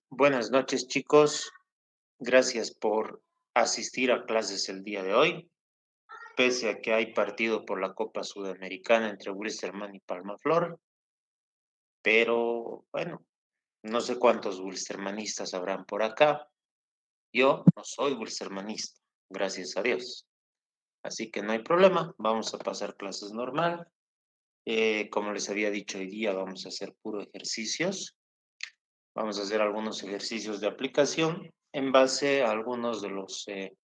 Buenas noches, chicos. Gracias por asistir a clases el día de hoy, pese a que hay partido por la Copa Sudamericana entre Wilstermann y Palmaflor, pero bueno, no sé cuántos wilstermanistas habrán por acá. Yo no soy wilstermanista, gracias a Dios. Así que no hay problema, vamos a pasar clases normal. Como les había dicho hoy día, vamos a hacer puro ejercicios. Vamos a hacer algunos ejercicios de aplicación en base a algunos de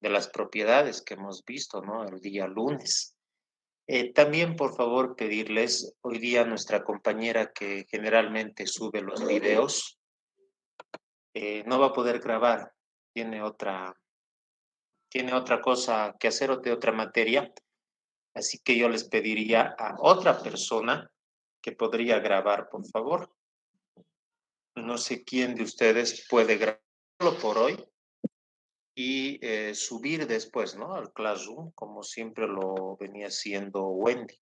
las propiedades que hemos visto, ¿no? El día lunes. También, por favor, pedirles, hoy día nuestra compañera que generalmente sube los videos, no va a poder grabar, tiene tiene otra cosa que hacer o de otra materia, así que yo les pediría a otra persona que podría grabar, por favor. No sé quién de ustedes puede grabarlo por hoy y subir después, ¿no? Al Classroom, como siempre lo venía haciendo Wendy.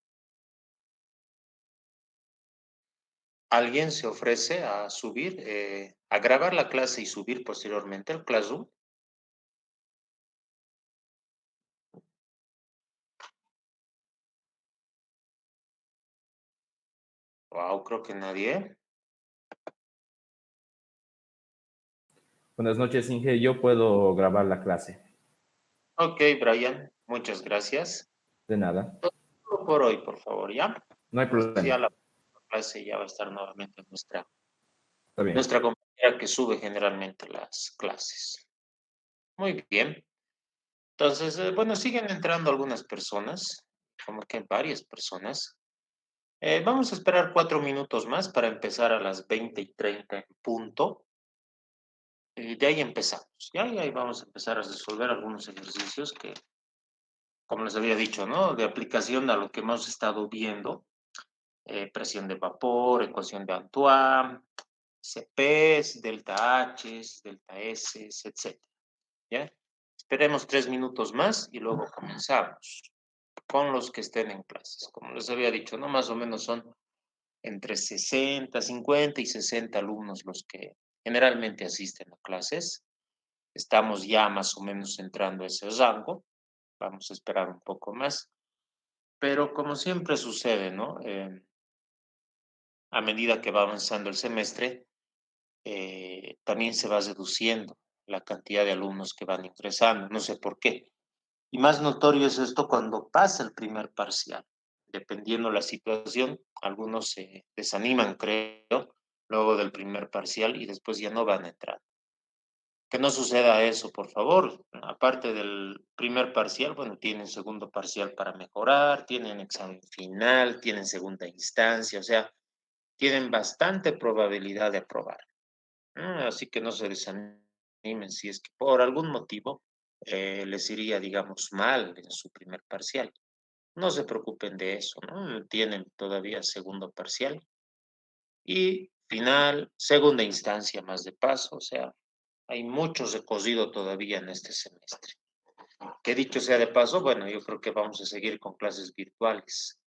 ¿Alguien se ofrece a subir, a grabar la clase y subir posteriormente al Classroom? Wow, creo que nadie. Buenas noches, Inge. Yo puedo grabar la clase. Ok, Brian, muchas gracias. De nada. Solo por hoy, por favor, ¿ya? No hay Entonces ya problema. la clase ya va a estar nuevamente Está bien. nuestra compañera que sube generalmente las clases. Muy bien. Entonces, bueno, siguen entrando algunas personas, como que varias personas. Vamos a esperar 4 minutos más para empezar a las 20:30 en punto. De ahí empezamos. Ya, y ahí vamos a empezar a resolver algunos ejercicios que, como les había dicho, ¿no? De aplicación a lo que hemos estado viendo. Presión de vapor, ecuación de Antoine, CPs, delta H, delta S, etcétera. ¿Ya? Esperemos 3 minutos más y luego comenzamos con los que estén en clases. Como les había dicho, ¿no? Más o menos son entre 60, 50 y 60 alumnos los que generalmente asisten a clases. Estamos ya más o menos entrando a ese rango. Vamos a esperar un poco más. Pero como siempre sucede, ¿no? A medida que va avanzando el semestre, también se va reduciendo la cantidad de alumnos que van ingresando. No sé por qué. Y más notorio es esto cuando pasa el primer parcial. Dependiendo la situación, algunos se desaniman, creo, luego del primer parcial y después ya no van a entrar. Que no suceda eso, por favor. Aparte del primer parcial, bueno, tienen segundo parcial para mejorar, tienen examen final, tienen segunda instancia, o sea, tienen bastante probabilidad de aprobar. Así que no se desanimen si es que por algún motivo les iría, digamos, mal en su primer parcial. No se preocupen de eso, ¿no? Tienen todavía segundo parcial y final, segunda instancia más de paso, o sea, hay mucho recorrido todavía en este semestre. Que dicho sea de paso, bueno, yo creo que vamos a seguir con clases virtuales,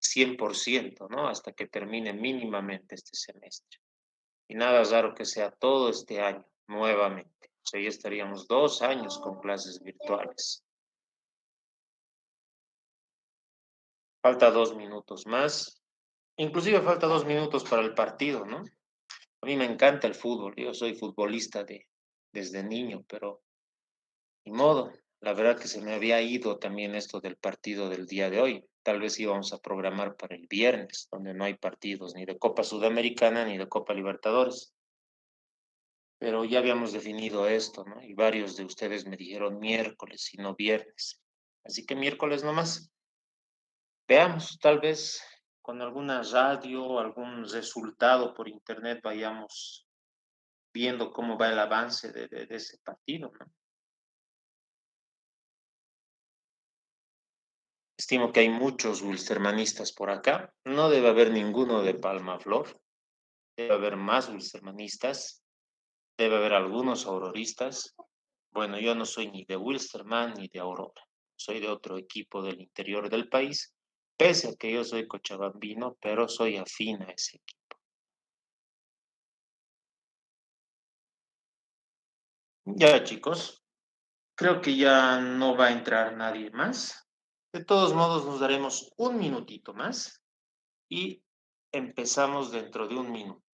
100%, ¿no? Hasta que termine mínimamente este semestre. Y nada raro que sea todo este año, nuevamente. O sea, ya estaríamos 2 años con clases virtuales. Falta 2 minutos más. Inclusive falta 2 minutos para el partido, ¿no? A mí me encanta el fútbol. Yo soy futbolista desde niño, pero ni modo. La verdad que se me había ido también esto del partido del día de hoy. Tal vez íbamos a programar para el viernes, donde no hay partidos ni de Copa Sudamericana ni de Copa Libertadores. Pero ya habíamos definido esto, ¿no? Y varios de ustedes me dijeron miércoles y no viernes. Así que miércoles nomás. Veamos, tal vez con alguna radio, algún resultado por internet, vayamos viendo cómo va el avance de ese partido, ¿no? Estimo que hay muchos wilstermanistas por acá. No debe haber ninguno de Palma Flor. Debe haber más wilstermanistas. Debe haber algunos auroristas. Bueno, yo no soy ni de Wilstermann ni de Aurora. Soy de otro equipo del interior del país, pese a que yo soy cochabambino, pero soy afín a ese equipo. Ya, chicos, creo que ya no va a entrar nadie más. De todos modos, nos daremos un minutito más y empezamos dentro de un minuto.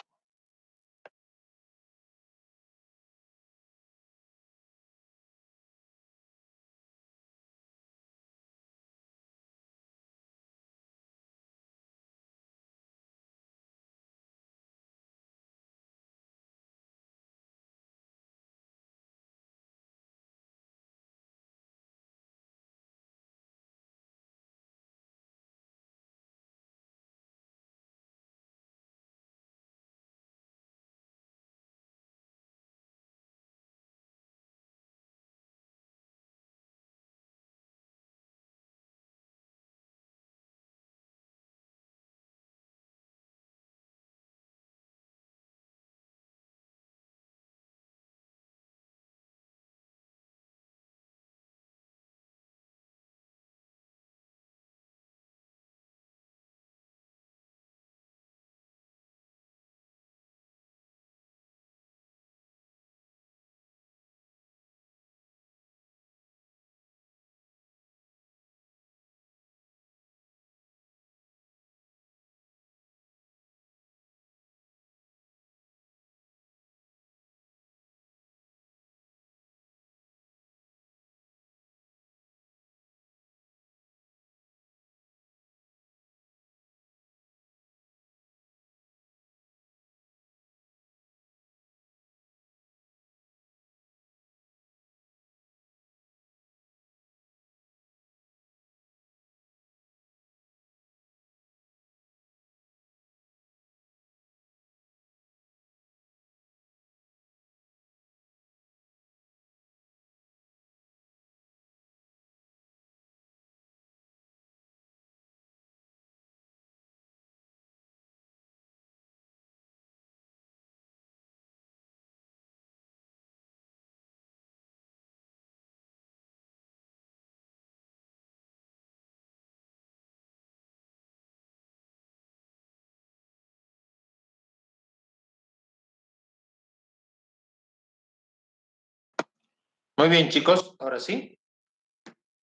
Muy bien, chicos, ahora sí.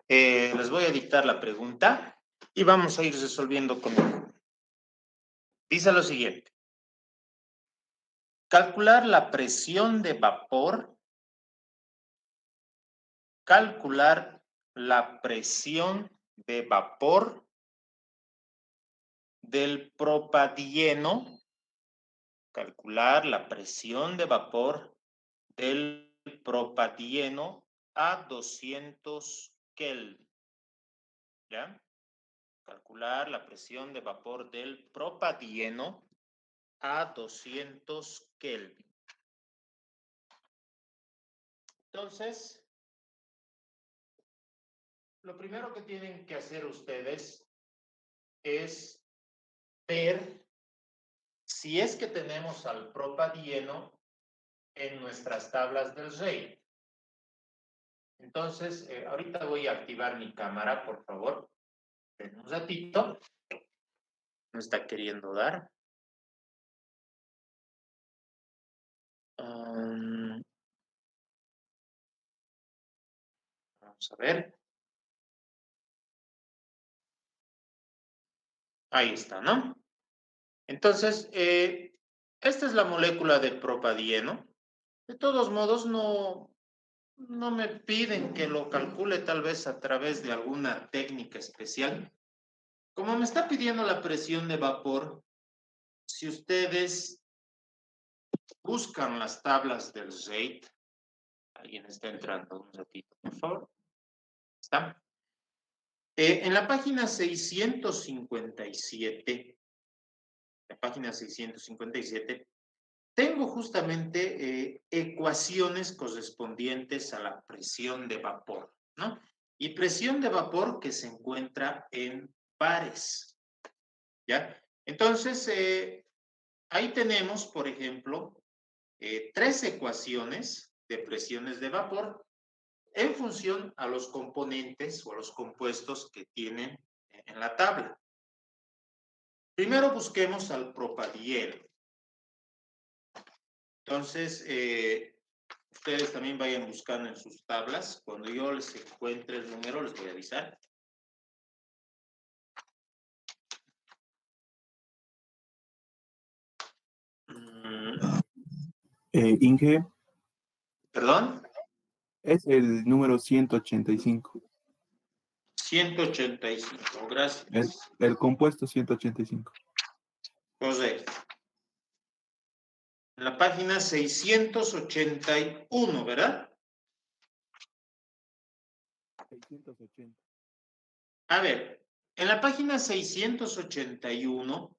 Les voy a dictar la pregunta y vamos a ir resolviendo conmigo. Dice lo siguiente. Calcular la presión de vapor. Calcular la presión de vapor del propadieno. Calcular la presión de vapor del propadieno a 200 Kelvin. ¿Ya? Calcular la presión de vapor del propadieno a 200 Kelvin. Entonces, lo primero que tienen que hacer ustedes es ver si es que tenemos al propadieno en nuestras tablas del REI. Entonces, ahorita voy a activar mi cámara, por favor. Un ratito. No está queriendo dar. Vamos a ver. Ahí está, ¿no? Entonces, esta es la molécula de propadieno. De todos modos, no me piden que lo calcule tal vez a través de alguna técnica especial. Como me está pidiendo la presión de vapor, si ustedes buscan las tablas del rate, alguien está entrando un ratito, por favor. ¿Está? En la página 657, tengo justamente ecuaciones correspondientes a la presión de vapor, ¿no? Y presión de vapor que se encuentra en bares, ¿ya? Entonces, ahí tenemos, por ejemplo, tres ecuaciones de presiones de vapor en función a los componentes o a los compuestos que tienen en la tabla. Primero busquemos al propadieno. Entonces, ustedes también vayan buscando en sus tablas. Cuando yo les encuentre el número, les voy a avisar. Inge, ¿Perdón? es el número 185. 185, El, gracias. el compuesto 185. Correcto. En la página 681, ¿verdad? 680. A ver, en la página 681,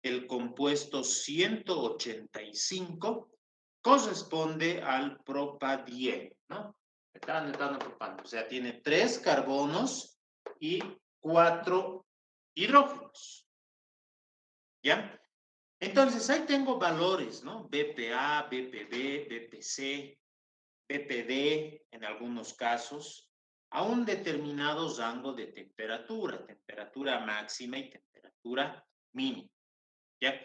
el compuesto 185 corresponde al propadieno, ¿no? Metano, propano. O sea, tiene 3 carbonos y 4 hidrógenos. ¿Ya? Entonces, ahí tengo valores, ¿no? BPA, BPB, BPC, BPD en algunos casos, a un determinado rango de temperatura máxima y temperatura mínima. ¿Ya?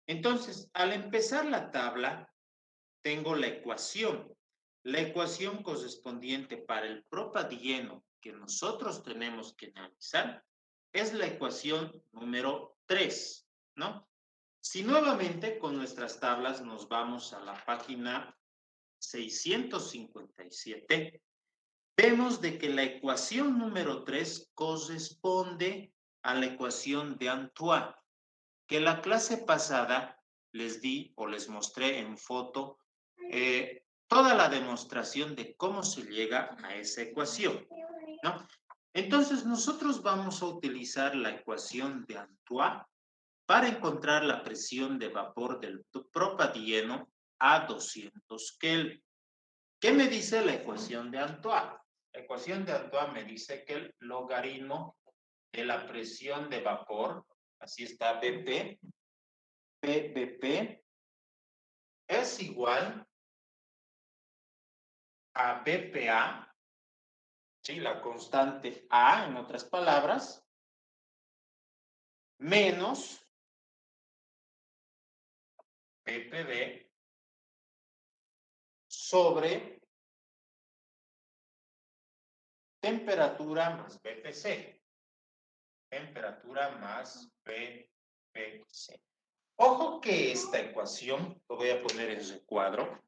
Entonces, al empezar la tabla, tengo la ecuación. La ecuación correspondiente para el propadieno que nosotros tenemos que analizar es la ecuación número 3, ¿no? Si nuevamente con nuestras tablas nos vamos a la página 657, vemos de que la ecuación número 3 corresponde a la ecuación de Antoine, que la clase pasada les di o les mostré en foto toda la demostración de cómo se llega a esa ecuación, ¿no? Entonces nosotros vamos a utilizar la ecuación de Antoine para encontrar la presión de vapor del propadieno a 200 Kelvin. ¿Qué me dice la ecuación de Antoine? La ecuación de Antoine me dice que el logaritmo de la presión de vapor, así está BP, PVP, es igual a BPA, ¿sí? La constante A, en otras palabras, menos PPB sobre temperatura más BPC. Temperatura más BPC. Ojo que esta ecuación, lo voy a poner en recuadro.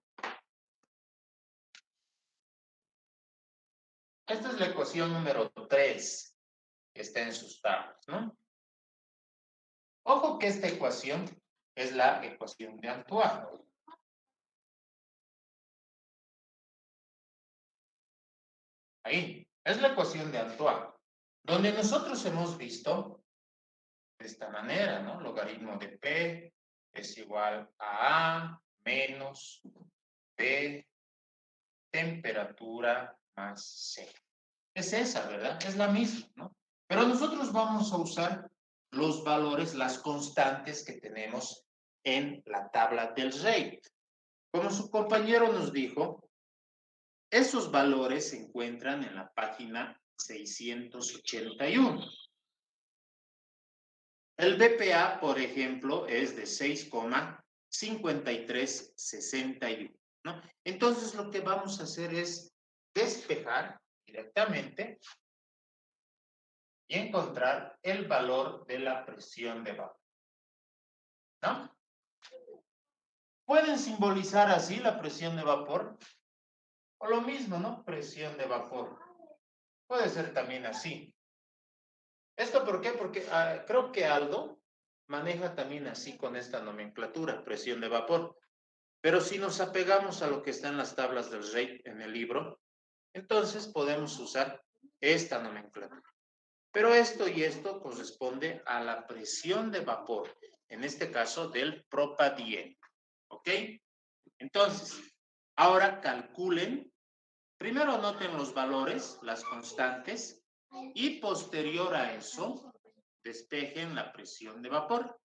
Esta es la ecuación número 3 que está en sus tablas, ¿no? Ojo que esta ecuación es la ecuación de Antoine. Ahí, es la ecuación de Antoine, donde nosotros hemos visto de esta manera, ¿no? Logaritmo de P es igual a A menos B temperatura más C. Es esa, ¿verdad? Es la misma, ¿no? Pero nosotros vamos a usar los valores, las constantes que tenemos en la tabla del rate. Como su compañero nos dijo, esos valores se encuentran en la página 681. El BPA, por ejemplo, es de 6,5361, ¿no? Entonces, lo que vamos a hacer es despejar directamente y encontrar el valor de la presión de vapor, ¿no? Pueden simbolizar así la presión de vapor, o lo mismo, ¿no? Presión de vapor. Puede ser también así. ¿Esto por qué? Porque creo que Aldo maneja también así con esta nomenclatura, presión de vapor. Pero si nos apegamos a lo que está en las tablas del rate en el libro, entonces podemos usar esta nomenclatura. Pero esto y esto corresponde a la presión de vapor, en este caso del propadieno. ¿Ok? Entonces, ahora calculen, primero anoten los valores, las constantes, y posterior a eso, despejen la presión de vapor.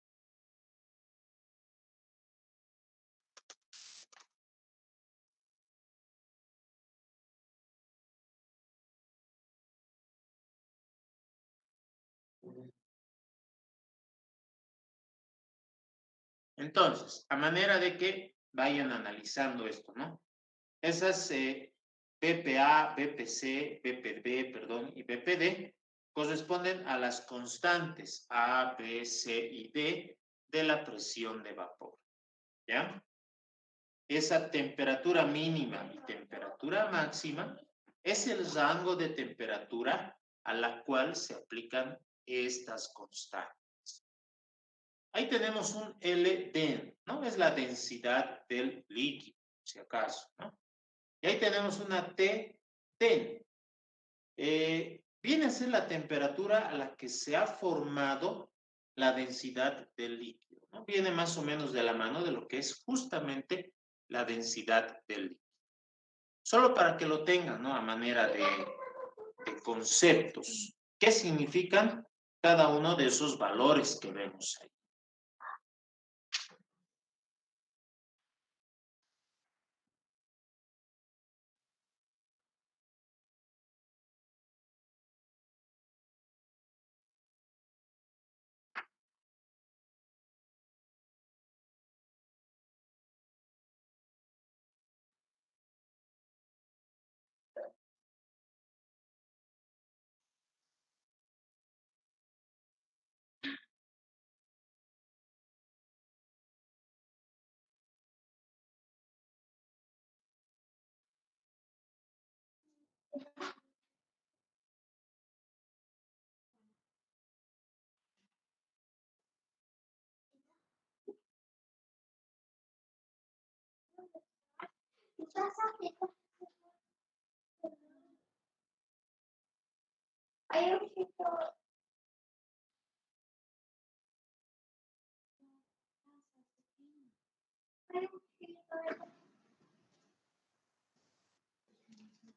Entonces, a manera de que vayan analizando esto, ¿no? Esas BPA, BPC, BPB, perdón, y BPD corresponden a las constantes A, B, C y D de la presión de vapor. ¿Ya? Esa temperatura mínima y temperatura máxima es el rango de temperatura a la cual se aplican estas constantes. Ahí tenemos un LDEN, ¿no? Es la densidad del líquido, si acaso, ¿no? Y ahí tenemos una TDEN. Viene a ser la temperatura a la que se ha formado la densidad del líquido, ¿no? Viene más o menos de la mano de lo que es justamente la densidad del líquido. Solo para que lo tengan, ¿no? A manera de conceptos. ¿Qué significan cada uno de esos valores que vemos ahí?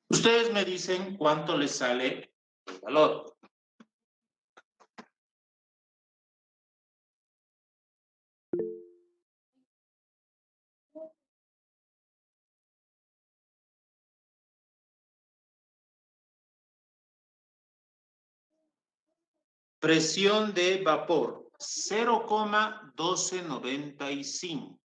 Ustedes me dicen cuánto les sale el valor. Presión de vapor, 0,1295.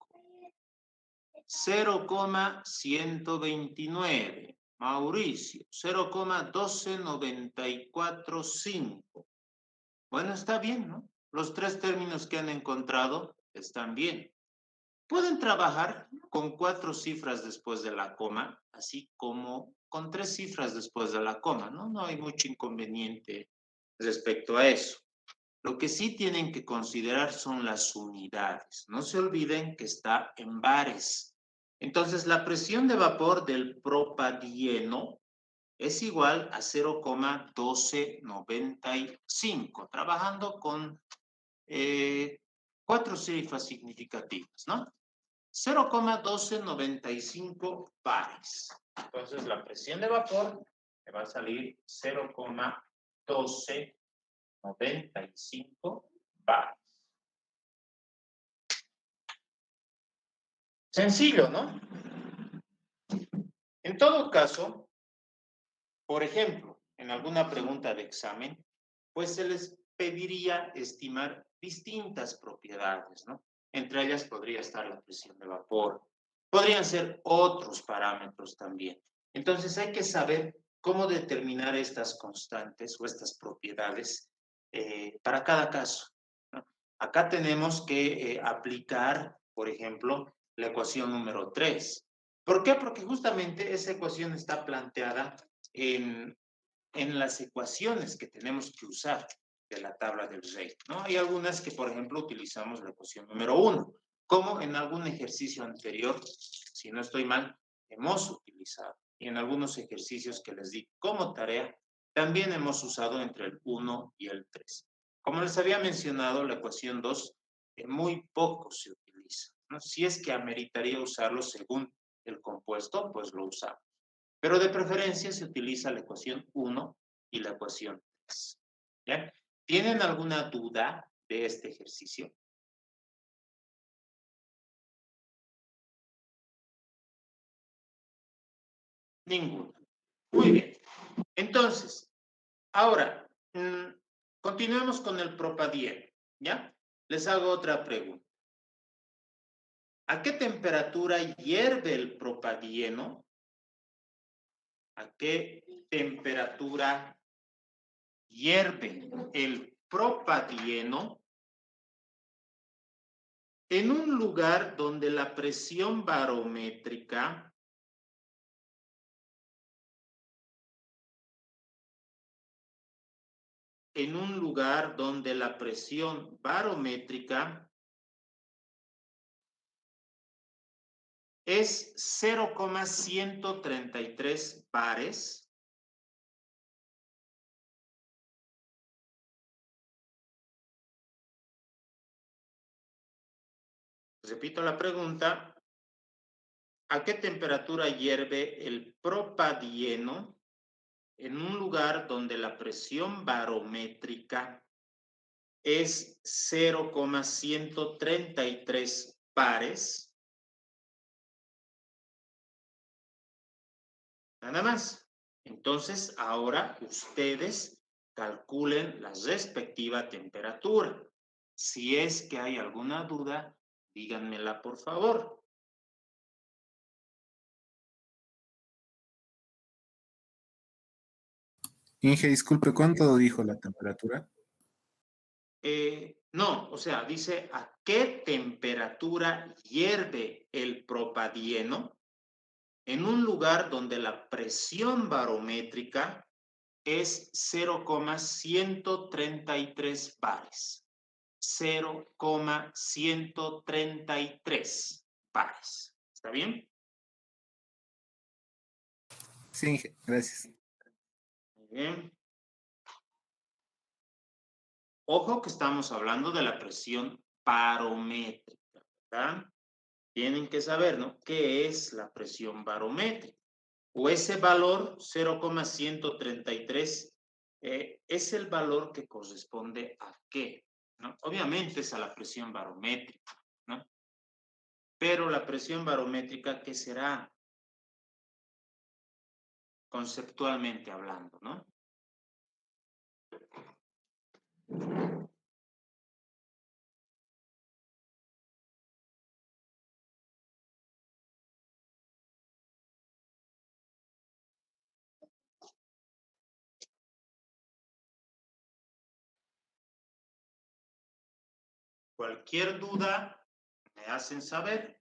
0,129. Mauricio, 0,12945. Bueno, está bien, ¿no? Los tres términos que han encontrado están bien. Pueden trabajar con 4 cifras después de la coma, así como con 3 cifras después de la coma, ¿no? No hay mucho inconveniente respecto a eso. Lo que sí tienen que considerar son las unidades. No se olviden que está en bares. Entonces, la presión de vapor del propadieno es igual a 0,1295, trabajando con 4 cifras significativas, ¿no? 0,1295 bares. Entonces, la presión de vapor me va a salir 0,1295 bares. Sencillo, ¿no? En todo caso, por ejemplo, en alguna pregunta de examen, pues se les pediría estimar distintas propiedades, ¿no? Entre ellas podría estar la presión de vapor. Podrían ser otros parámetros también. Entonces hay que saber cómo determinar estas constantes o estas propiedades para cada caso, ¿no? Acá tenemos que aplicar, por ejemplo, la ecuación número 3. ¿Por qué? Porque justamente esa ecuación está planteada en las ecuaciones que tenemos que usar de la tabla del rey, ¿no? Hay algunas que, por ejemplo, utilizamos la ecuación número 1, como en algún ejercicio anterior, si no estoy mal, hemos utilizado. Y en algunos ejercicios que les di como tarea, también hemos usado entre el 1 y el 3. Como les había mencionado, la ecuación 2 muy poco se utiliza, ¿no? Si es que ameritaría usarlo según el compuesto, pues lo usamos. Pero de preferencia se utiliza la ecuación 1 y la ecuación 3. ¿Ya? ¿Tienen alguna duda de este ejercicio? Ninguna. Muy bien. Entonces, ahora, continuemos con el propadieno, ¿ya? Les hago otra pregunta. ¿A qué temperatura hierve el propadieno ¿A qué temperatura hierve el propadieno en un lugar donde la presión barométrica es 0,133 bares? Repito la pregunta. ¿A qué temperatura hierve el propadieno en un lugar donde la presión barométrica es 0,133 bares? Nada más. Entonces, ahora ustedes calculen la respectiva temperatura. Si es que hay alguna duda, díganmela por favor. Inge, disculpe, ¿cuánto dijo la temperatura? No, o sea, dice a qué temperatura hierve el propadieno en un lugar donde la presión barométrica es 0,133 bares. 0,133 bares. ¿Está bien? Sí, Inge, gracias. Muy bien. Ojo que estamos hablando de la presión barométrica, ¿verdad? Tienen que saber, ¿no? ¿Qué es la presión barométrica? O ese valor 0,133 es el valor que corresponde a qué, ¿no? Obviamente es a la presión barométrica, ¿no? Pero la presión barométrica, ¿qué será? Conceptualmente hablando, ¿no? Cualquier duda me hacen saber.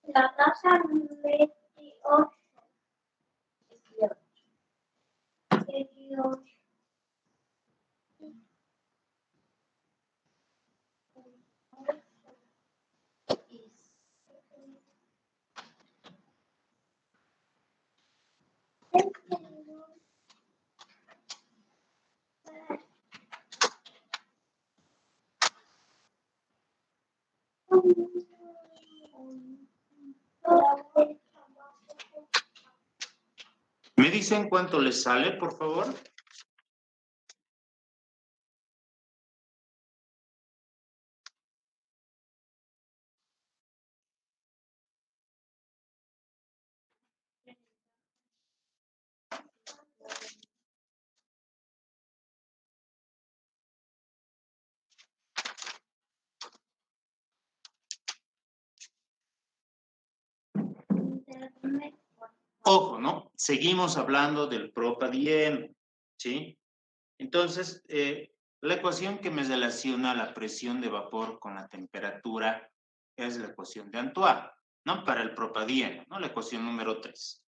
La tasa 28. 28. ¿Me dicen cuánto les sale, por favor? Ojo, ¿no? Seguimos hablando del propadieno, ¿sí? Entonces, la ecuación que me relaciona la presión de vapor con la temperatura es la ecuación de Antoine, ¿no? Para el propadieno, ¿no? La ecuación número 3.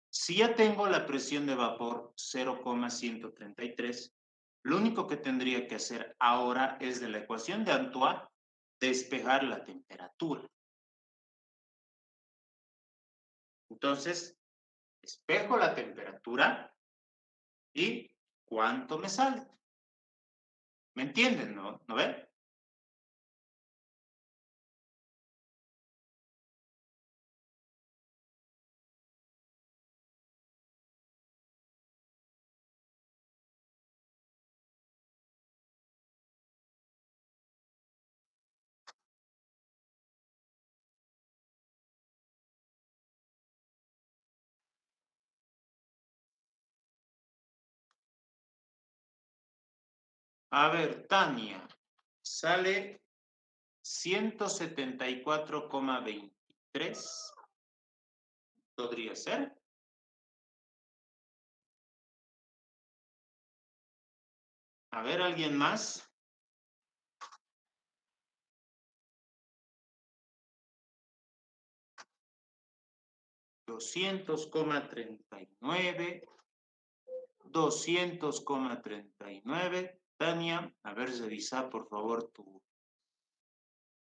Si ya tengo la presión de vapor 0,133, lo único que tendría que hacer ahora es de la ecuación de Antoine despejar la temperatura. Entonces, despejo la temperatura y ¿cuánto me sale? ¿Me entienden, no? ¿No ven? A ver, Tania, sale 174,23. ¿Podría ser? A ver, ¿alguien más? $200,39. 200,39. Tania, a ver, revisa por favor tu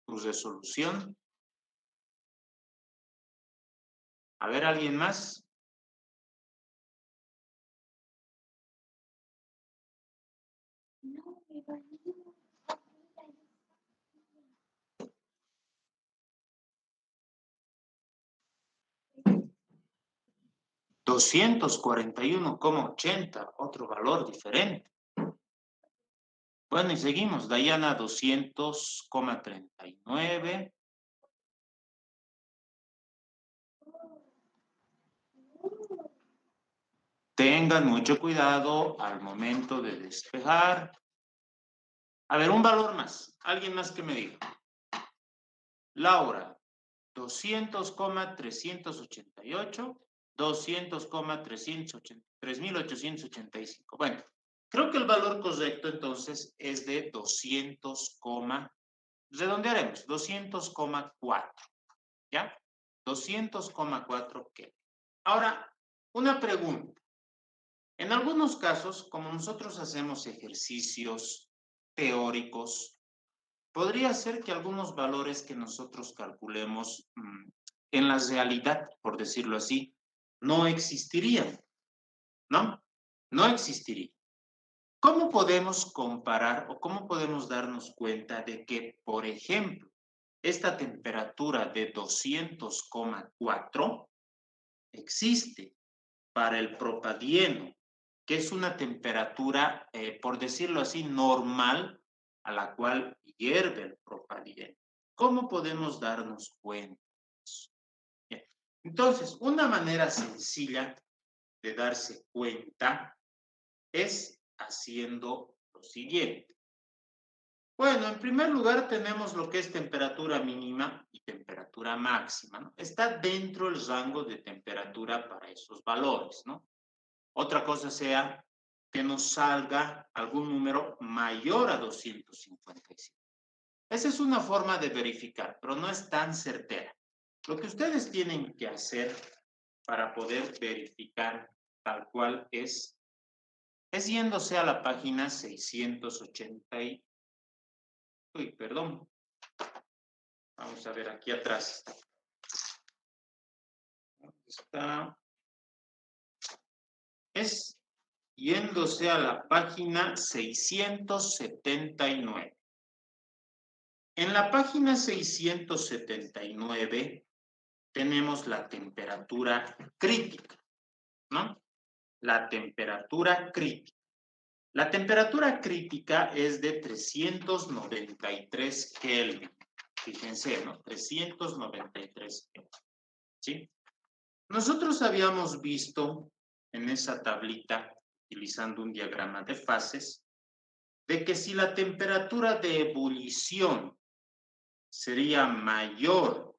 resolución. A ver, ¿alguien más? $241,80, otro valor diferente. Bueno, y seguimos. Dayana, 200,39. Tengan mucho cuidado al momento de despejar. A ver, un valor más. Alguien más que me diga. Laura, 200,388. 200,385. Bueno, creo que el valor correcto entonces es de 200, redondearemos, 200,4. ¿Ya? 200,4 Kelvin. Ahora, una pregunta. En algunos casos, como nosotros hacemos ejercicios teóricos, podría ser que algunos valores que nosotros calculemos en la realidad, por decirlo así, no existirían, ¿no? No existirían. ¿Cómo podemos comparar o cómo podemos darnos cuenta de que, por ejemplo, esta temperatura de 200,4 existe para el propadieno, que es una temperatura, por decirlo así, normal a la cual hierve el propadieno? ¿Cómo podemos darnos cuenta de eso? Bien. Entonces, una manera sencilla de darse cuenta es haciendo lo siguiente. Bueno, en primer lugar tenemos lo que es temperatura mínima y temperatura máxima, ¿no? Está dentro del rango de temperatura para esos valores, ¿no? Otra cosa sea que nos salga algún número mayor a 255. Esa es una forma de verificar, pero no es tan certera. Lo que ustedes tienen que hacer para poder verificar tal cual es yéndose a la página 680 y... Uy, perdón. Vamos a ver, aquí atrás está. Es yéndose a la página 679. En la página 679 tenemos la temperatura crítica, ¿no? La temperatura crítica. La temperatura crítica es de 393 Kelvin. Fíjense, ¿no? 393 Kelvin. ¿Sí? Nosotros habíamos visto en esa tablita, utilizando un diagrama de fases, de que si la temperatura de ebullición sería mayor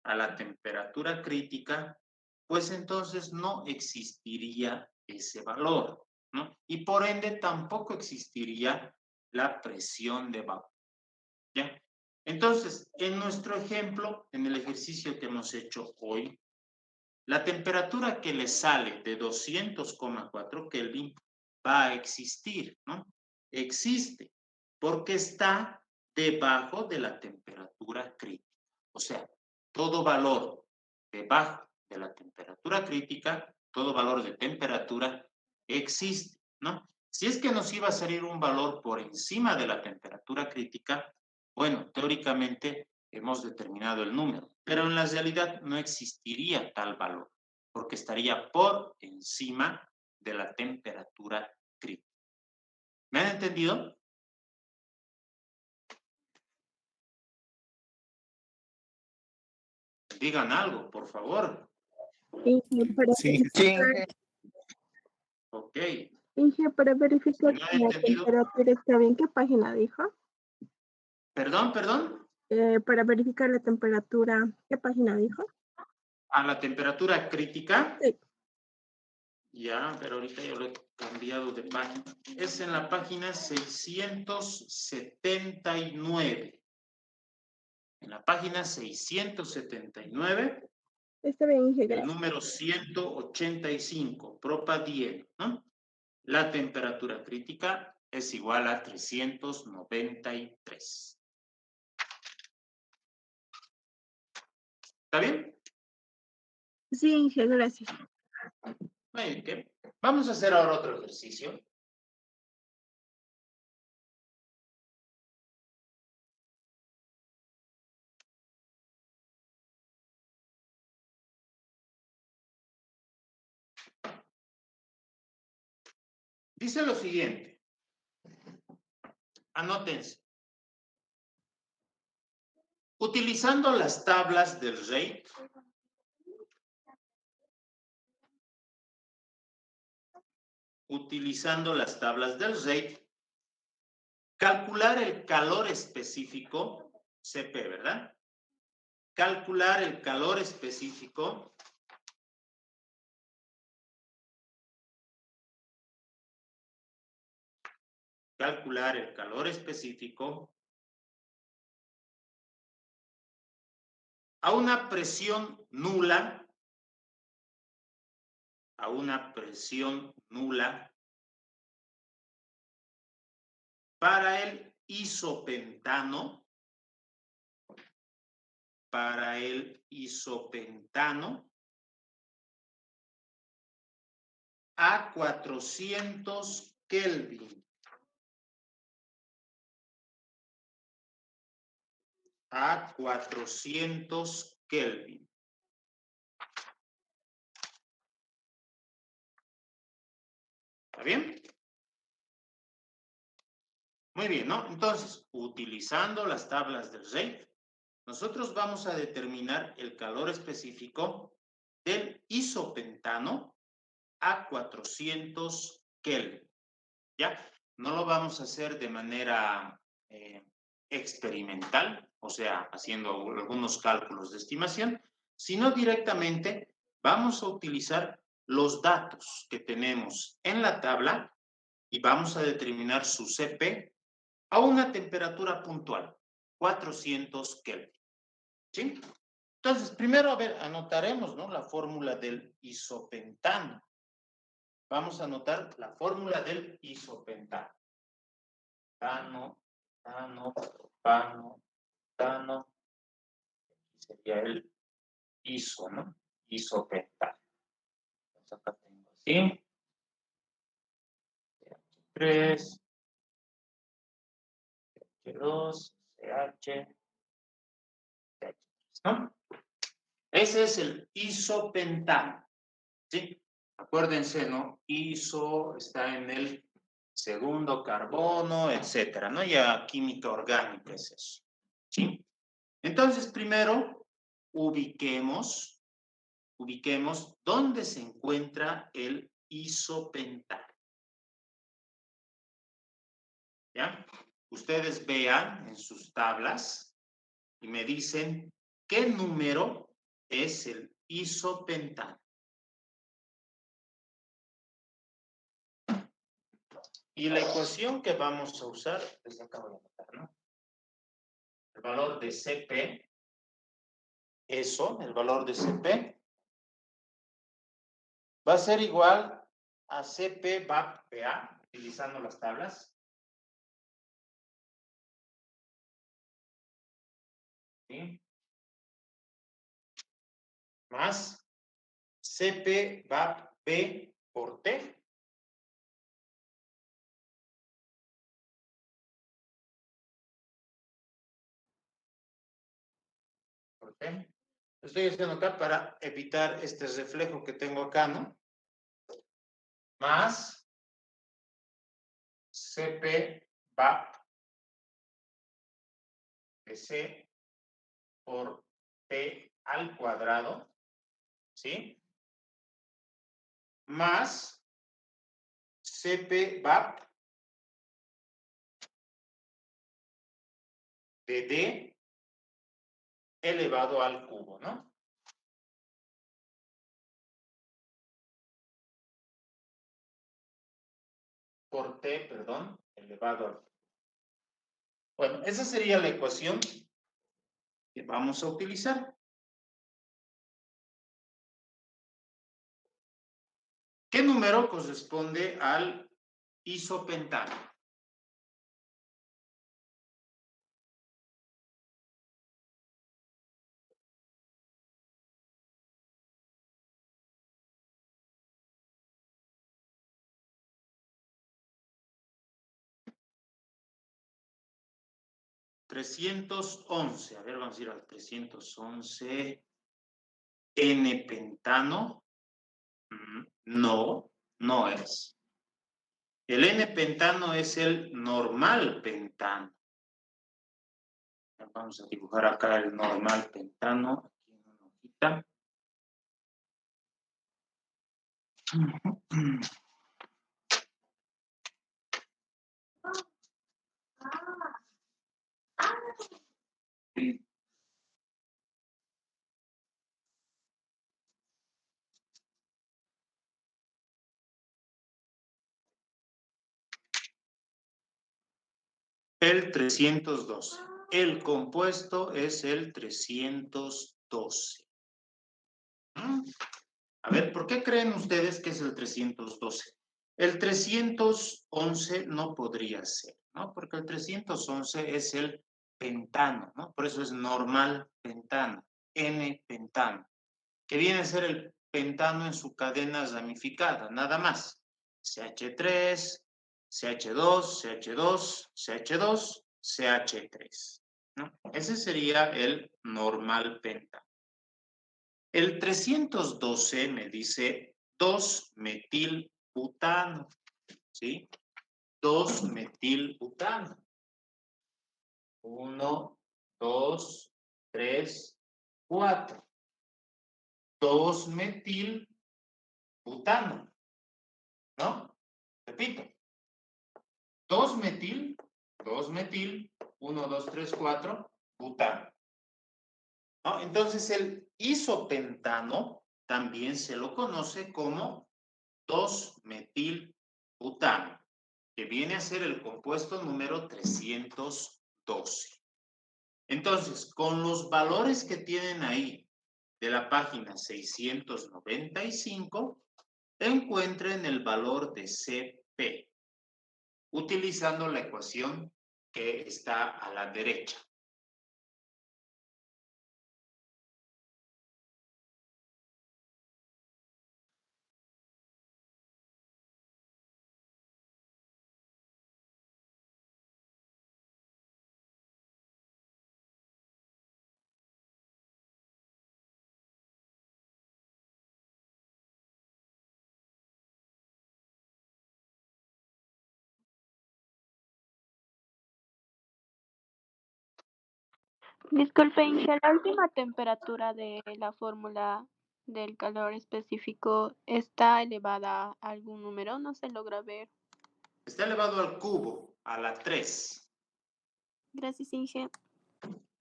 a la temperatura crítica, pues entonces no existiría ese valor, ¿no? Y por ende tampoco existiría la presión de vapor, ¿ya? Entonces, en nuestro ejemplo, en el ejercicio que hemos hecho hoy, la temperatura que le sale de 200,4 Kelvin va a existir, ¿no? Existe, porque está debajo de la temperatura crítica. O sea, todo valor debajo de la temperatura crítica, todo valor de temperatura existe, ¿no? Si es que nos iba a salir un valor por encima de la temperatura crítica, bueno, teóricamente hemos determinado el número, pero en la realidad no existiría tal valor, porque estaría por encima de la temperatura crítica. ¿Me han entendido? Digan algo, por favor. Inge, para Sí, verificar, Ok. Inge, para verificar ¿No han que la entendido? temperatura está bien, ¿qué página dijo? Perdón, perdón. Para verificar la temperatura, ¿qué página dijo? A la temperatura crítica. Sí. Ya, pero ahorita yo lo he cambiado de página. Es en la página 679. En la página 679, Está bien, Inge, el gracias. número 185, propa 10, ¿no? La temperatura crítica es igual a 393. ¿Está bien? Sí, Inge, gracias. Muy bien. Vamos a hacer ahora otro ejercicio. Dice lo siguiente. Anótense. Utilizando las tablas del rate, calcular el calor específico, CP, ¿verdad? Calcular el calor específico a una presión nula, para el isopentano, a 400 Kelvin. A 400 Kelvin. ¿Está bien? Muy bien, ¿no? Entonces, utilizando las tablas del rate, nosotros vamos a determinar el calor específico del isopentano a 400 Kelvin. ¿Ya? No lo vamos a hacer de manera experimental, o sea, haciendo algunos cálculos de estimación, sino directamente vamos a utilizar los datos que tenemos en la tabla y vamos a determinar su CP a una temperatura puntual. 400 Kelvin. ¿Sí? Entonces, primero, a ver, anotaremos, ¿no? La fórmula del isopentano. Vamos a anotar la fórmula del isopentano. Tano, tano, pano, tano. Aquí sería el iso, ¿no? Isopentano. Entonces, acá tengo así. 3, CH2, CH, CH3, ¿no? Ese es el isopentano, ¿sí? Acuérdense, ¿no? Iso está en el segundo carbono, etcétera, ¿no? Ya química orgánica es eso, ¿sí? Entonces, primero, ubiquemos dónde se encuentra el isopentano. ¿Ya? Ustedes vean en sus tablas y me dicen qué número es el isopentano. Y la ecuación que vamos a usar, les acabo de anotar, ¿no? El valor de Cp, el valor de Cp, va a ser igual a Cp VAP-PA, utilizando las tablas. ¿Sí? Más Cp VAP-B por T. Por T. Estoy haciendo acá para evitar este reflejo que tengo acá, ¿no? Más Cp VAP de C por T al cuadrado, ¿sí? Más Cp VAP de D elevado al cubo, ¿no? Por T, perdón, elevado al cubo. Bueno, esa sería la ecuación que vamos a utilizar. ¿Qué número corresponde al isopentano? $311. A ver, vamos a ir al 311. N-pentano. No, no es. El N-pentano es el normal pentano. Vamos a dibujar acá el normal pentano. Aquí en una hojita. El 312. El compuesto es el 312. A ver, ¿por qué creen ustedes que es el 312? El 311 no podría ser, ¿no? Porque el 311 es el pentano, ¿no? Por eso es normal pentano, N-pentano, que viene a ser el pentano en su cadena ramificada, nada más. CH3, CH2, CH2, CH2, CH3, ¿no? Ese sería el normal pentano. El 312 me dice 2-metilbutano, ¿sí? 2-metilbutano. 1, 2, 3, 4. 2-metilbutano, ¿no? Repito. 2-metil, 1, 2, 3, 4, butano. ¿No? Entonces el isopentano también se lo conoce como 2-metilbutano, que viene a ser el compuesto número 312. Entonces, con los valores que tienen ahí de la página 695, encuentren el valor de CP, utilizando la ecuación que está a la derecha. Disculpe, Inge, la última temperatura de la fórmula del calor específico está elevada a algún número, no se logra ver. Está elevado al cubo, a la 3. Gracias, Inge.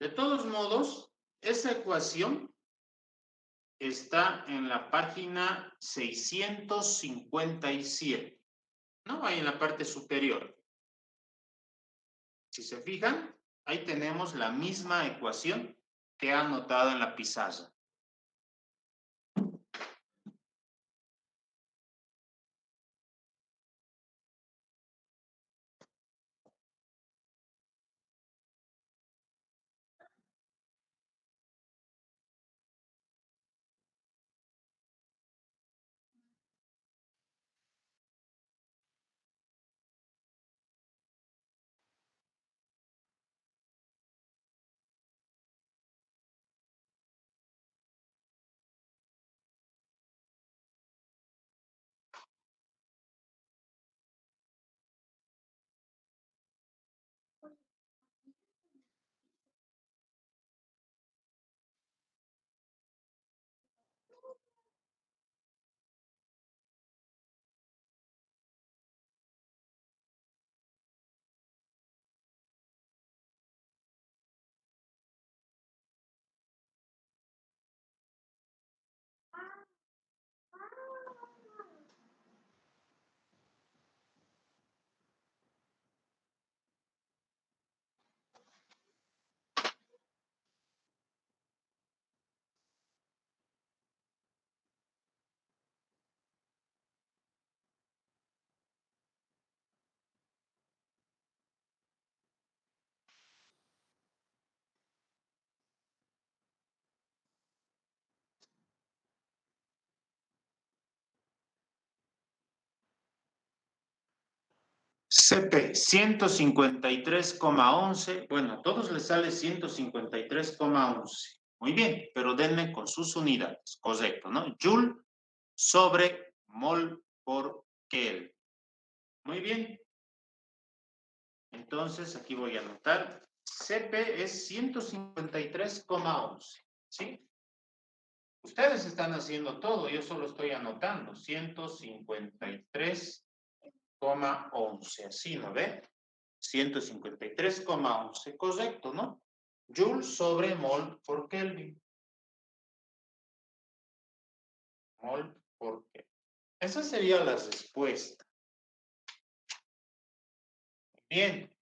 De todos modos, esa ecuación está en la página 657, ¿no? Ahí en la parte superior. Si se fijan, ahí tenemos la misma ecuación que ha anotado en la pizarra. CP 153,11. Bueno, a todos les sale 153,11. Muy bien, pero denme con sus unidades. Correcto, ¿no? Joule sobre mol por Kelvin. Muy bien. Entonces, aquí voy a anotar. CP es 153,11. ¿Sí? Ustedes están haciendo todo, yo solo estoy anotando. 153,11. Así, ¿no ve? 153,11. Correcto, ¿no? Joule sobre mol por Kelvin. Mol por Kelvin. Esa sería la respuesta. Bien.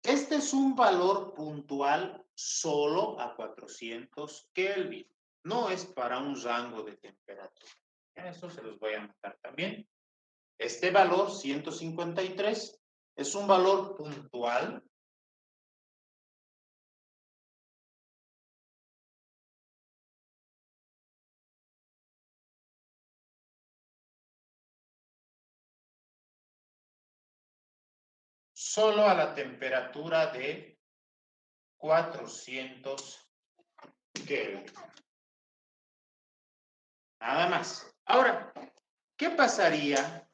Este es un valor puntual solo a 400 Kelvin. No es para un rango de temperatura. Eso se los voy a anotar también. Este valor, 153, es un valor puntual solo a la temperatura de 400 Kelvin. Nada más. Ahora, ¿qué pasaría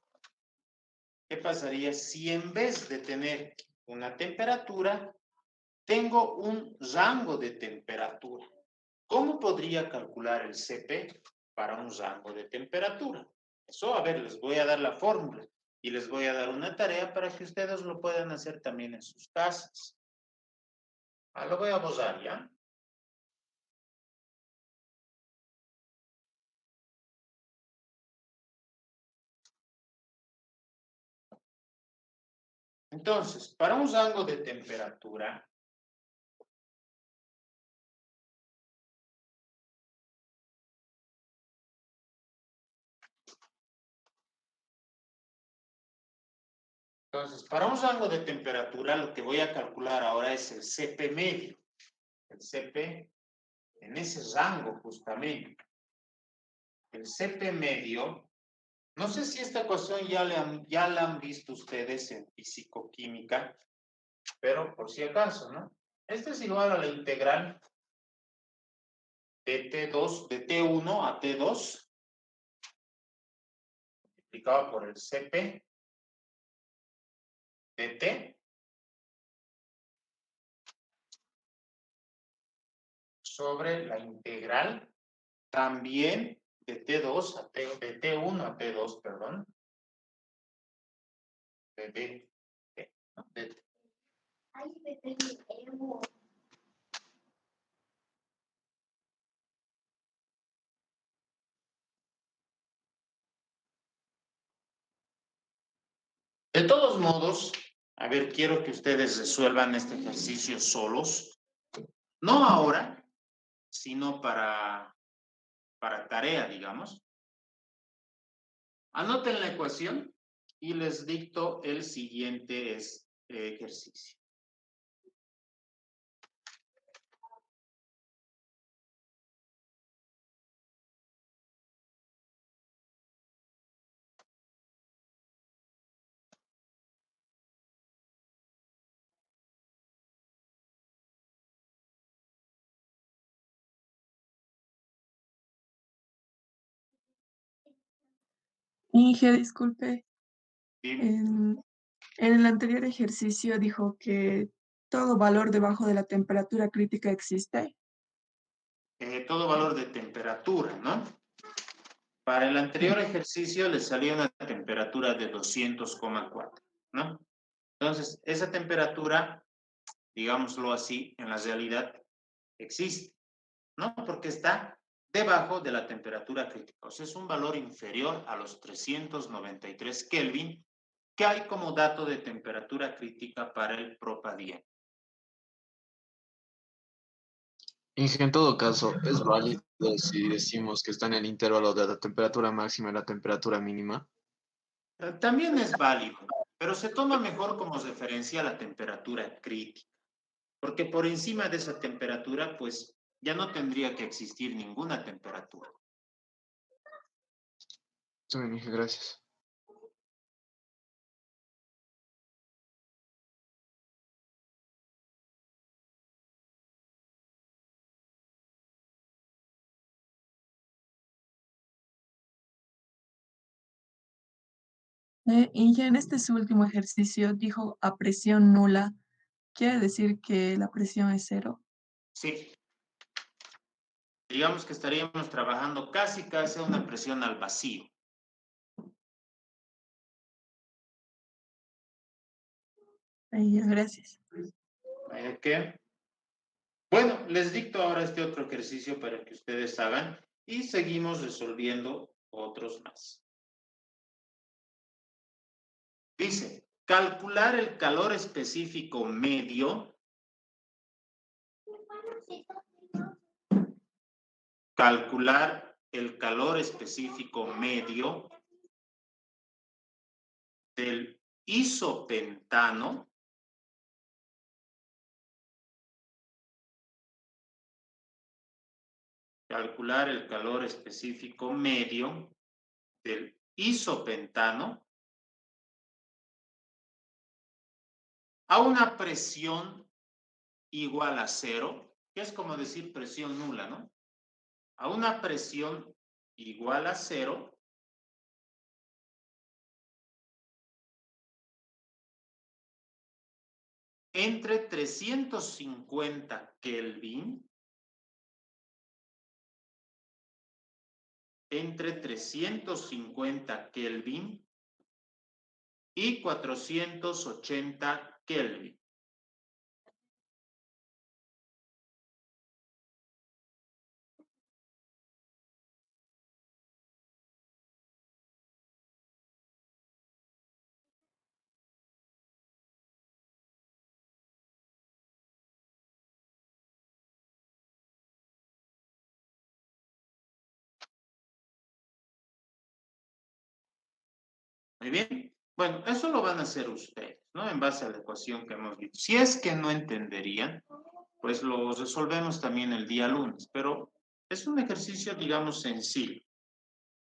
si en vez de tener una temperatura, tengo un rango de temperatura? ¿Cómo podría calcular el CP para un rango de temperatura? Eso, a ver, les voy a dar la fórmula y les voy a dar una tarea para que ustedes lo puedan hacer también en sus casas. Lo voy a borrar, ¿ya? Entonces, para un rango de temperatura, Entonces, para un rango de temperatura, lo que voy a calcular ahora es el CP medio. El CP en ese rango justamente. El CP medio, no sé si esta ecuación ya la han visto ustedes en fisicoquímica, pero por si acaso, ¿no? Este es igual a la integral de T2, de T1 a T2, multiplicado por el CP de T sobre la integral también de T2 a T, de T1 a T2, perdón, de D, ¿no? De Ay, me perdí. De todos modos, a ver, quiero que ustedes resuelvan este ejercicio solos, no ahora, sino para tarea, digamos. Anoten la ecuación y les dicto el siguiente ejercicio. Inge, disculpe, Dime. en el anterior ejercicio dijo que todo valor debajo de la temperatura crítica existe. Todo valor de temperatura, ¿no? Para el anterior ejercicio le salió una temperatura de 200,4, ¿no? Entonces, esa temperatura, digámoslo así, en la realidad existe, ¿no? Porque está debajo de la temperatura crítica. O sea, es un valor inferior a los 393 Kelvin que hay como dato de temperatura crítica para el propadieno. Inge, en todo caso, es válido si decimos que está en el intervalo de la temperatura máxima y la temperatura mínima. También es válido, pero se toma mejor como referencia la temperatura crítica, porque por encima de esa temperatura, pues ya no tendría que existir ninguna temperatura. Está bien, Inge, gracias. Inge, en este su último ejercicio dijo a presión nula. ¿Quiere decir que la presión es cero? Sí, digamos que estaríamos trabajando casi a una presión al vacío. Gracias. ¿Qué? Bueno, les dicto ahora este otro ejercicio para que ustedes hagan y seguimos resolviendo otros más. Dice, calcular el calor específico medio. Calcular el calor específico medio del isopentano calcular el calor específico medio del isopentano a una presión igual a cero, que es como decir presión nula, ¿no? A una presión igual a cero entre 350 Kelvin y 480 Kelvin. Muy bien. Bueno, eso lo van a hacer ustedes, ¿no? En base a la ecuación que hemos visto. Si es que no entenderían, pues lo resolvemos también el día lunes, pero es un ejercicio, digamos, sencillo.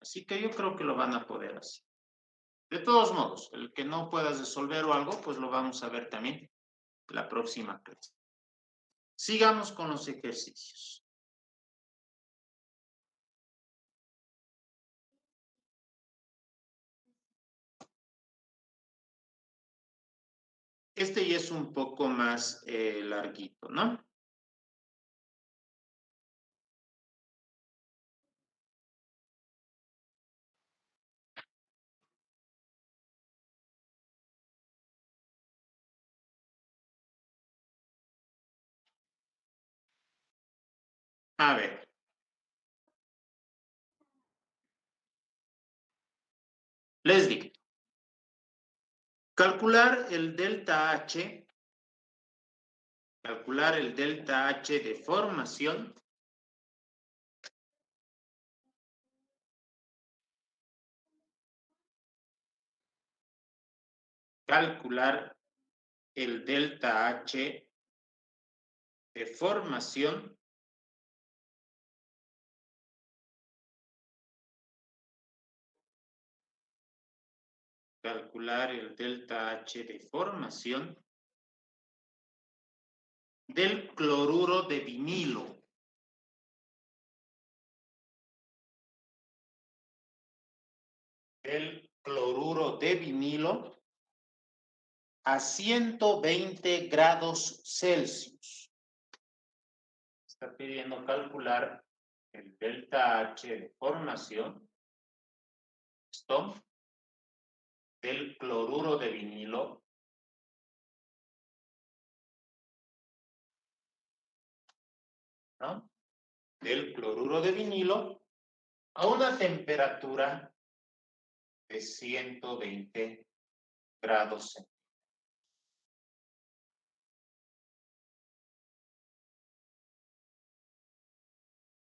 Así que yo creo que lo van a poder hacer. De todos modos, el que no puedas resolver o algo, pues lo vamos a ver también la próxima clase. Sigamos con los ejercicios. Este ya es un poco más larguito, ¿no? A ver. Les digo. Calcular el delta H de formación calcular el delta H de formación del cloruro de vinilo. El cloruro de vinilo a 120 grados Celsius. Está pidiendo calcular el delta H de formación, esto, del cloruro de vinilo ¿no? Del cloruro de vinilo a una temperatura de 120 grados centígrados.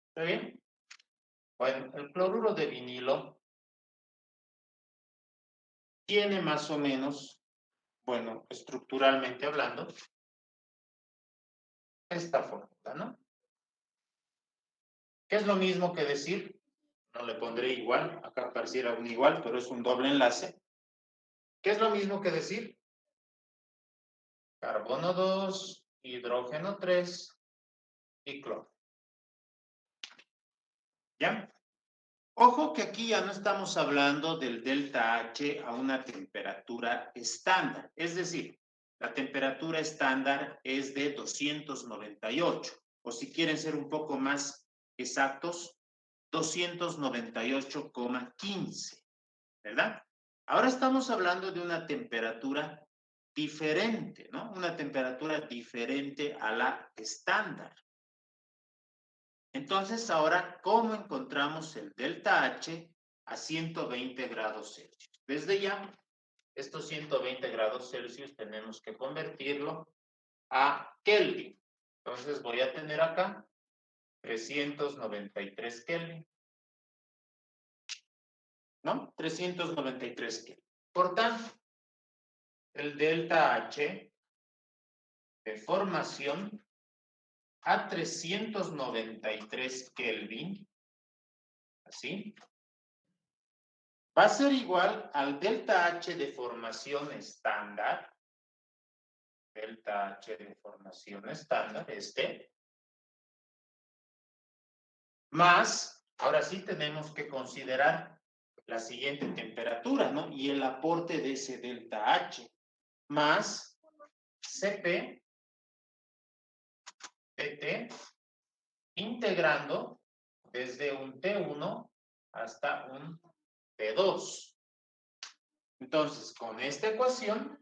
¿Está bien? Bueno, el cloruro de vinilo tiene más o menos, bueno, estructuralmente hablando, esta fórmula, ¿no? ¿Qué es lo mismo que decir? No le pondré igual, acá pareciera un igual, pero es un doble enlace. ¿Qué es lo mismo que decir? Carbono 2, hidrógeno 3 y cloro. ¿Ya? Ojo que aquí ya no estamos hablando del delta H a una temperatura estándar. Es decir, la temperatura estándar es de 298. O si quieren ser un poco más exactos, 298,15. ¿Verdad? Ahora estamos hablando de una temperatura diferente, ¿no? Una temperatura diferente a la estándar. Entonces, ahora, ¿cómo encontramos el delta H a 120 grados Celsius? Desde ya, estos 120 grados Celsius tenemos que convertirlo a Kelvin. Entonces, voy a tener acá 393 Kelvin. ¿No? 393 Kelvin. Por tanto, el delta H de formación a 393 Kelvin, así, va a ser igual al delta H de formación estándar, más, ahora sí tenemos que considerar la siguiente temperatura, ¿no? Y el aporte de ese delta H, más Cp, Pt, integrando desde un T1 hasta un T2. Entonces, con esta ecuación,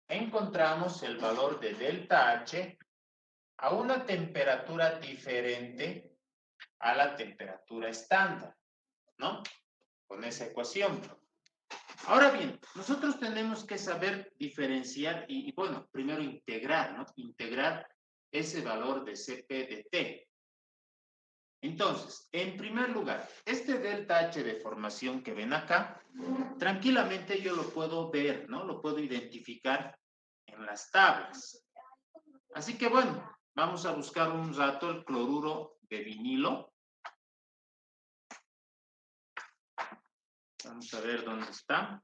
encontramos el valor de delta H a una temperatura diferente a la temperatura estándar, ¿no? Con esa ecuación. Ahora bien, nosotros tenemos que saber diferenciar y bueno, primero integrar, ¿no? Integrar ese valor de Cp de T. Entonces, en primer lugar, este delta H de formación que ven acá, tranquilamente yo lo puedo ver, ¿no? Lo puedo identificar en las tablas. Así que bueno, vamos a buscar un rato el cloruro de vinilo. Vamos a ver dónde está.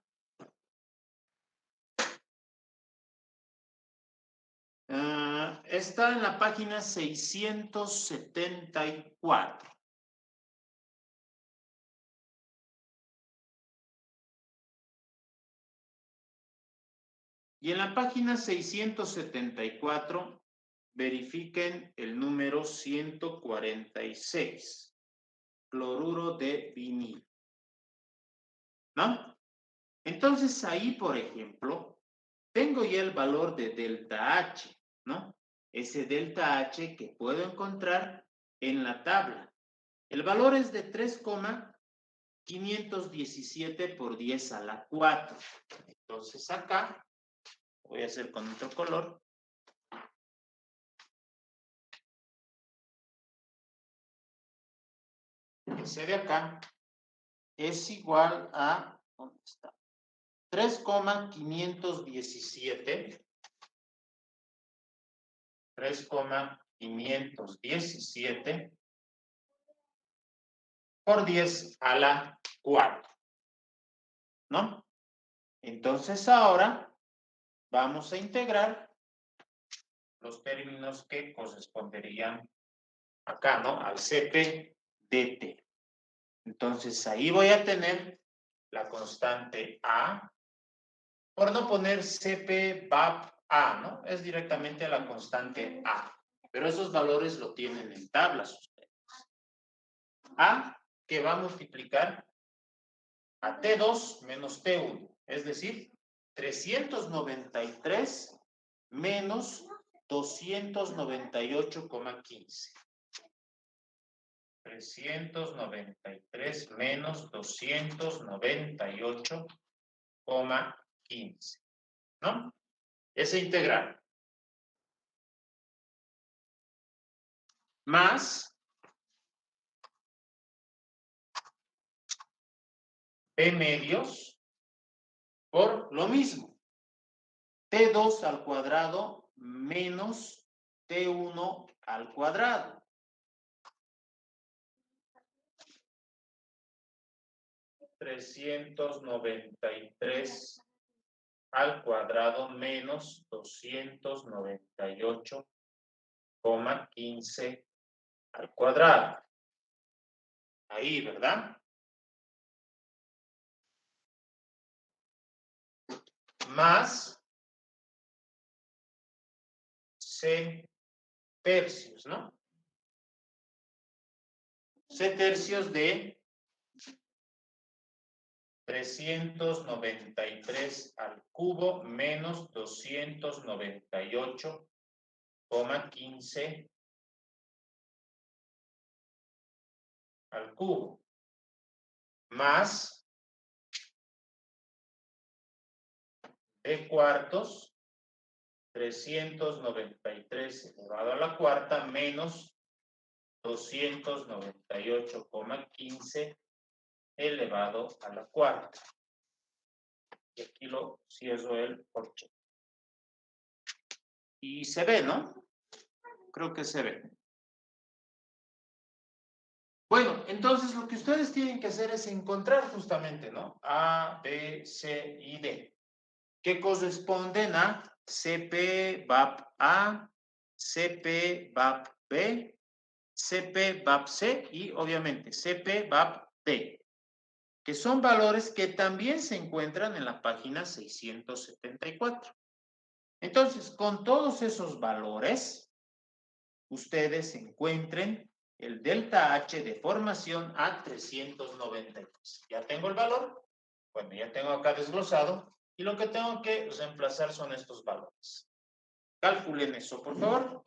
Está en la página 674. Y en la página 674, verifiquen el número 146, cloruro de vinilo. ¿No? Entonces ahí, por ejemplo, tengo ya el valor de delta H, ¿no? Ese delta H que puedo encontrar en la tabla. El valor es de 3,517 por 10 a la 4. Entonces acá, voy a hacer con otro color. Ese de acá es igual a, ¿dónde está? 3,517 por 10 a la 4, ¿no? Entonces ahora vamos a integrar los términos que corresponderían acá, ¿no? Al CP dt. Entonces ahí voy a tener la constante A, por no poner CP VAP A, ¿no? Es directamente la constante A. Pero esos valores lo tienen en tablas ustedes. A que va a multiplicar a T2 menos T1, es decir, 393 menos 298,15. 393 menos 298,15, ¿no? Ese integral. Más P medios por lo mismo. T2 al cuadrado menos T1 al cuadrado. $393 al cuadrado menos 298,15 al cuadrado. Ahí, ¿verdad? Más C tercios, ¿no? C tercios de 393 al cubo menos 298,15 al cubo. Más D cuartos, 393 elevado a la cuarta menos 298,15 elevado a la cuarta. Y aquí lo cierro el corcho. Y se ve, ¿no? Creo que se ve. Bueno, entonces lo que ustedes tienen que hacer es encontrar justamente, ¿no? A, B, C y D, que corresponden a CP VAP A, CP VAP B, CP VAP C y obviamente CP VAP D, que son valores que también se encuentran en la página 674. Entonces, con todos esos valores, ustedes encuentren el delta H de formación a 393. Ya tengo el valor, bueno, ya tengo acá desglosado, y lo que tengo que reemplazar son estos valores. Calculen eso, por favor.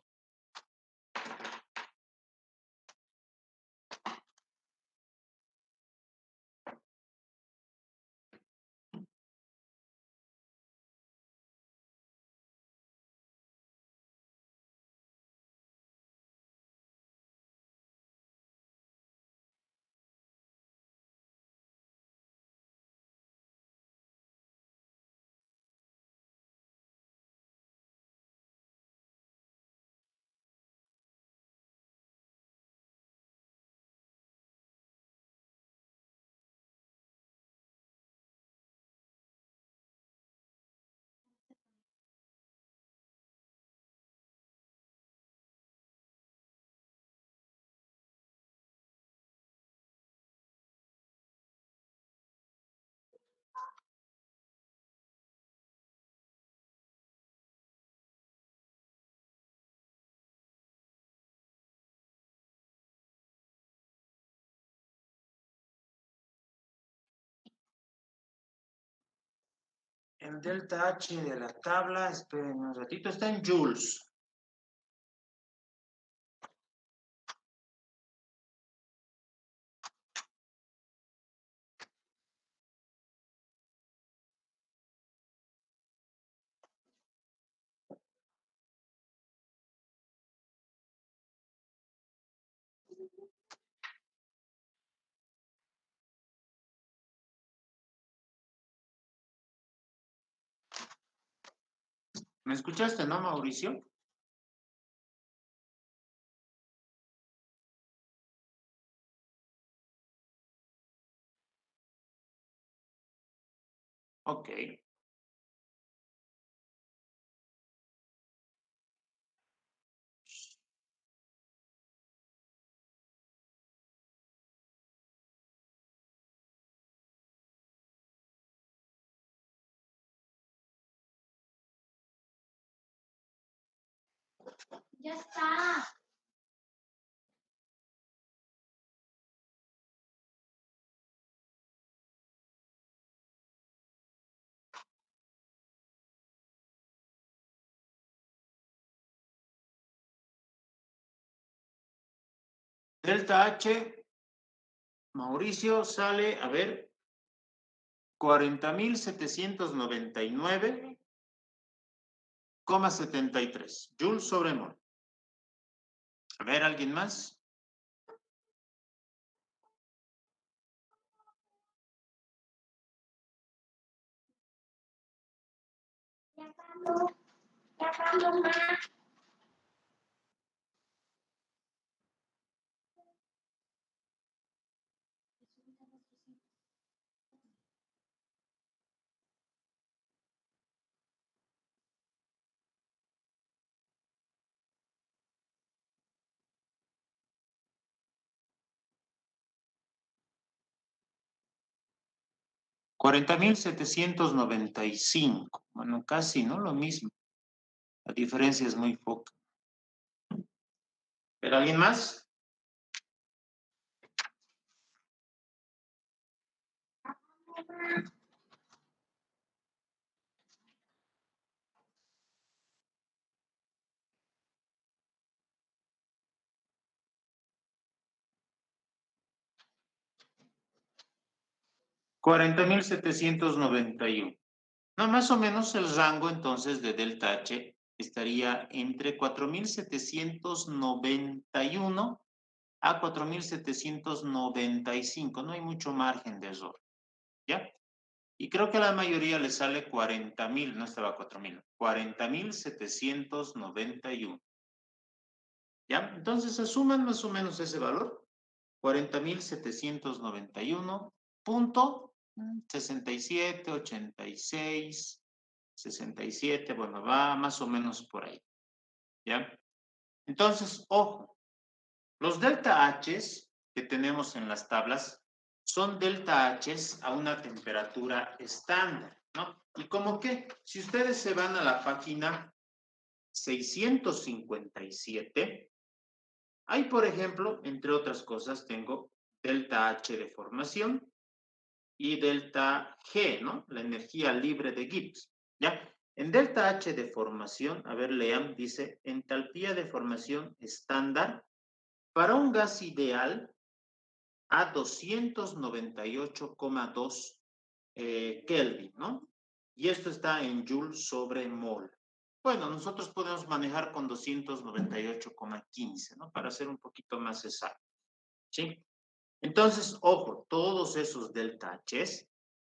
el delta H de la tabla, esperen un ratito, está en joules. ¿Me escuchaste, no, Mauricio? Ok. Ya está. Delta H, Mauricio, sale, a ver, 40.799,73 joules sobre mol. A ver, ¿alguien más? Ya Carlos. Ya Carlos más. $40.795. Bueno, casi, ¿no? Lo mismo. La diferencia es muy poca. ¿Pero alguien más? $40.791. No, más o menos el rango entonces de delta H estaría entre 4.791 a 4.795. No hay mucho margen de error. ¿Ya? Y creo que a la mayoría le sale 40.000, no estaba 4.000, 40.791. ¿Ya? Entonces asuman más o menos ese valor, 40.791.67, 86, 67, bueno, va más o menos por ahí. ¿Ya? Entonces, ojo, los delta H's que tenemos en las tablas son delta H's a una temperatura estándar, ¿no? Y como que, si ustedes se van a la página 657, ahí, por ejemplo, entre otras cosas, tengo delta H de formación y delta G, ¿no? La energía libre de Gibbs, ¿ya? En delta H de formación, a ver, lean, dice, entalpía de formación estándar para un gas ideal a 298,2 Kelvin, ¿no? Y esto está en Joule sobre mol. Bueno, nosotros podemos manejar con 298,15, ¿no? Para ser un poquito más exacto, ¿sí? Entonces, ojo, todos esos delta H's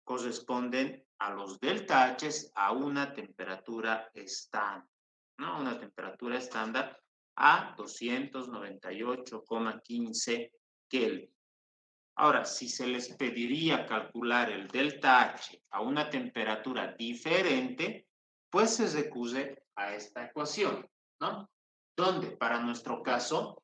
corresponden a los delta H's a una temperatura estándar, ¿no? Una temperatura estándar a 298,15 Kelvin. Ahora, si se les pediría calcular el delta H a una temperatura diferente, pues se recurre a esta ecuación, ¿no? Donde, para nuestro caso,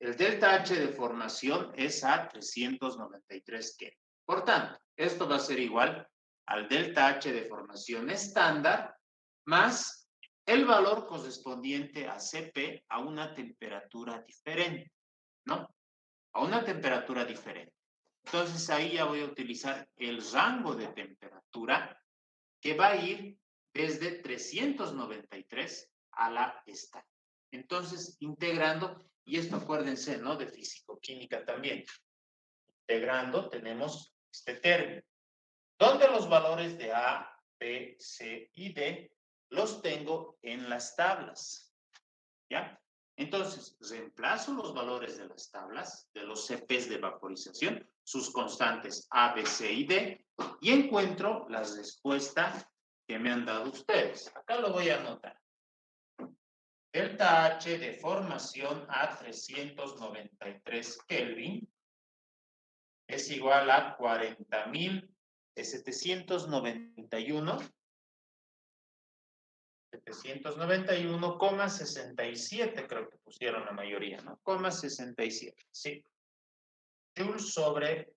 el delta H de formación es a 393 Kelvin. Por tanto, esto va a ser igual al delta H de formación estándar más el valor correspondiente a Cp a una temperatura diferente, ¿no? A una temperatura diferente. Entonces ahí ya voy a utilizar el rango de temperatura que va a ir desde 393 a la estándar. Entonces, integrando, y esto acuérdense, ¿no? De físico-química también. Integrando tenemos este término, donde los valores de A, B, C y D los tengo en las tablas. ¿Ya? Entonces, reemplazo los valores de las tablas, de los CPs de vaporización, sus constantes A, B, C y D, y encuentro la respuesta que me han dado ustedes. Acá lo voy a anotar. Delta H de formación a 393 Kelvin es igual a 791,67 creo que pusieron la mayoría, ¿no? 67, sí. Joule sobre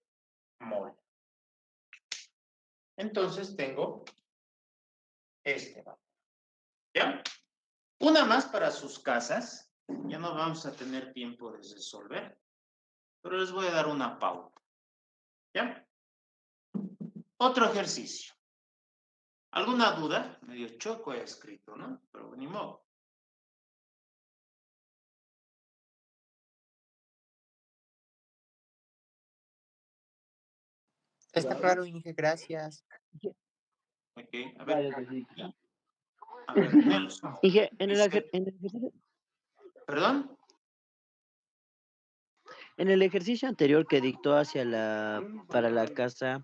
mol. Entonces tengo este valor. ¿Ya? Una más para sus casas. Ya no vamos a tener tiempo de resolver, pero les voy a dar una pauta. ¿Ya? Otro ejercicio. ¿Alguna duda? Medio choco he escrito, ¿no? Pero ni modo. Está claro, Inge, gracias. Ok, a ver. A ver, Nelson. Dije, Dice, en el ejercicio, ¿perdón? en el ejercicio anterior que dictó para la casa,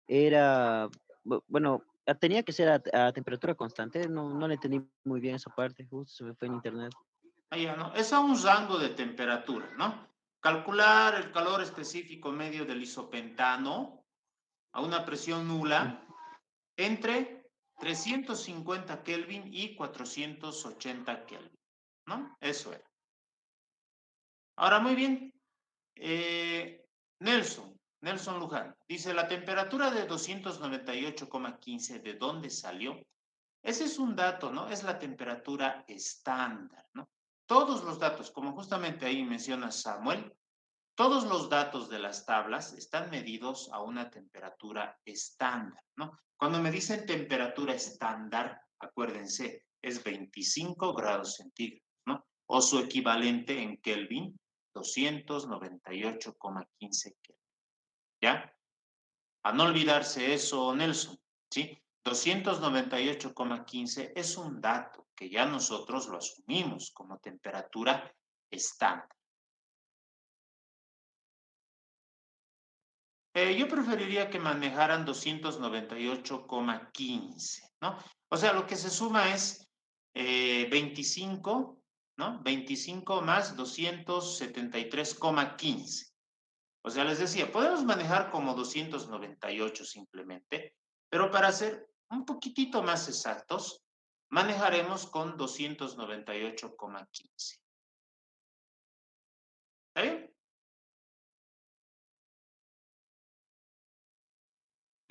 era, bueno, tenía que ser a temperatura constante, no le entendí muy bien esa parte, justo se me fue en internet. Ah, ya, ¿no? Es a un rango de temperatura, ¿no? Calcular el calor específico medio del isopentano a una presión nula entre 350 Kelvin y 480 Kelvin, ¿no? Eso era. Ahora, muy bien. Nelson Luján, dice, la temperatura de 298,15, ¿de dónde salió? Ese es un dato, ¿no? Es la temperatura estándar, ¿no? Todos los datos, como justamente ahí menciona Samuel, todos los datos de las tablas están medidos a una temperatura estándar, ¿no? Cuando me dicen temperatura estándar, acuérdense, es 25 grados centígrados, ¿no? O su equivalente en Kelvin, 298,15 Kelvin, ¿ya? A no olvidarse eso, Nelson, ¿sí? 298,15 es un dato que ya nosotros lo asumimos como temperatura estándar. Yo preferiría que manejaran 298,15, ¿no? O sea, lo que se suma es 25, ¿no? 25 más 273,15. O sea, les decía, podemos manejar como 298 simplemente, pero para ser un poquitito más exactos, manejaremos con 298,15. ¿Está bien?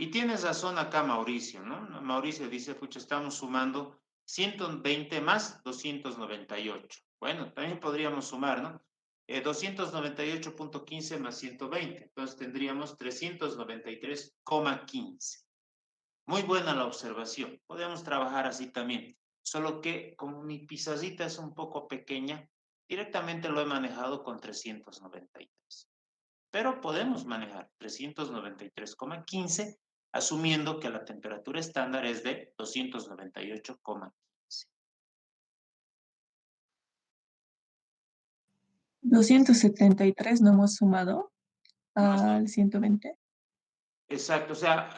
Y tienes razón acá, Mauricio, ¿no? Mauricio dice, pucha, estamos sumando 120 más 298. Bueno, también podríamos sumar, ¿no? 298,15 más 120. Entonces tendríamos 393,15. Muy buena la observación. Podemos trabajar así también. Solo que como mi pizarrita es un poco pequeña, directamente lo he manejado con 393. Pero podemos manejar 393,15 asumiendo que la temperatura estándar es de 298,15. 273 no hemos sumado al 120. Exacto, o sea,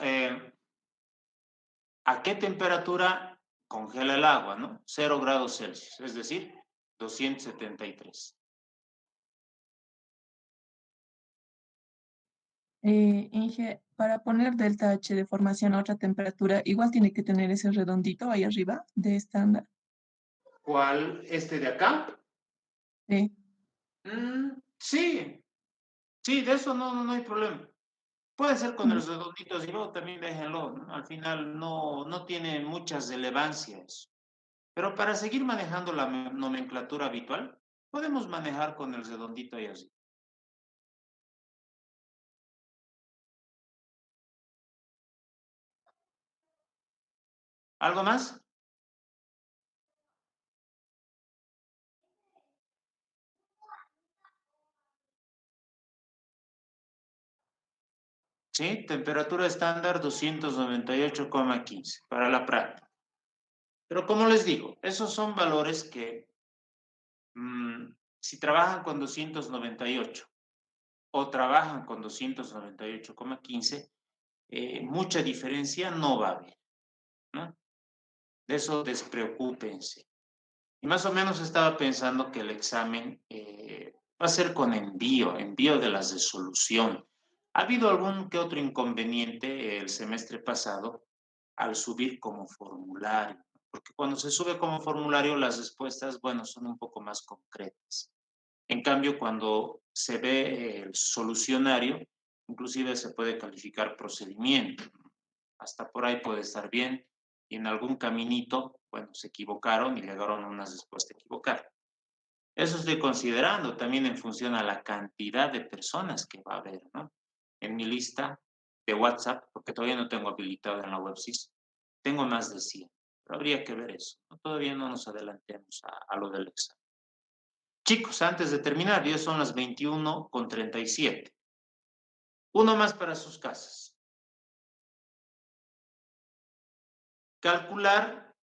¿a qué temperatura congela el agua, no? 0 grados Celsius, es decir, 273. Inge, para poner delta H de formación a otra temperatura, igual tiene que tener ese redondito ahí arriba de estándar. ¿Cuál? ¿Este de acá? Sí. Sí, sí, de eso no hay problema. Puede ser con los redonditos y luego también déjenlo, ¿no? Al final no tiene mucha relevancia eso. Pero para seguir manejando la nomenclatura habitual, podemos manejar con el redondito y así. ¿Algo más? Sí, temperatura estándar 298,15 para la práctica. Pero como les digo, esos son valores que si trabajan con 298 o trabajan con 298,15, mucha diferencia no va a haber, ¿no? De eso despreocúpense. Y más o menos estaba pensando que el examen va a ser con envío de las de solución. Ha habido algún que otro inconveniente el semestre pasado al subir como formulario, porque cuando se sube como formulario las respuestas, bueno, son un poco más concretas. En cambio, cuando se ve el solucionario, inclusive se puede calificar procedimiento. Hasta por ahí puede estar bien. Y en algún caminito, bueno, se equivocaron y llegaron a una respuesta equivocada. Eso estoy considerando también en función a la cantidad de personas que va a haber, ¿no? En mi lista de WhatsApp, porque todavía no tengo habilitado en la WebSys, tengo más de 100. Pero habría que ver eso, ¿no? Todavía no nos adelantemos a lo del examen. Chicos, antes de terminar, ya son las 21:37. Uno más para sus casas. Calcular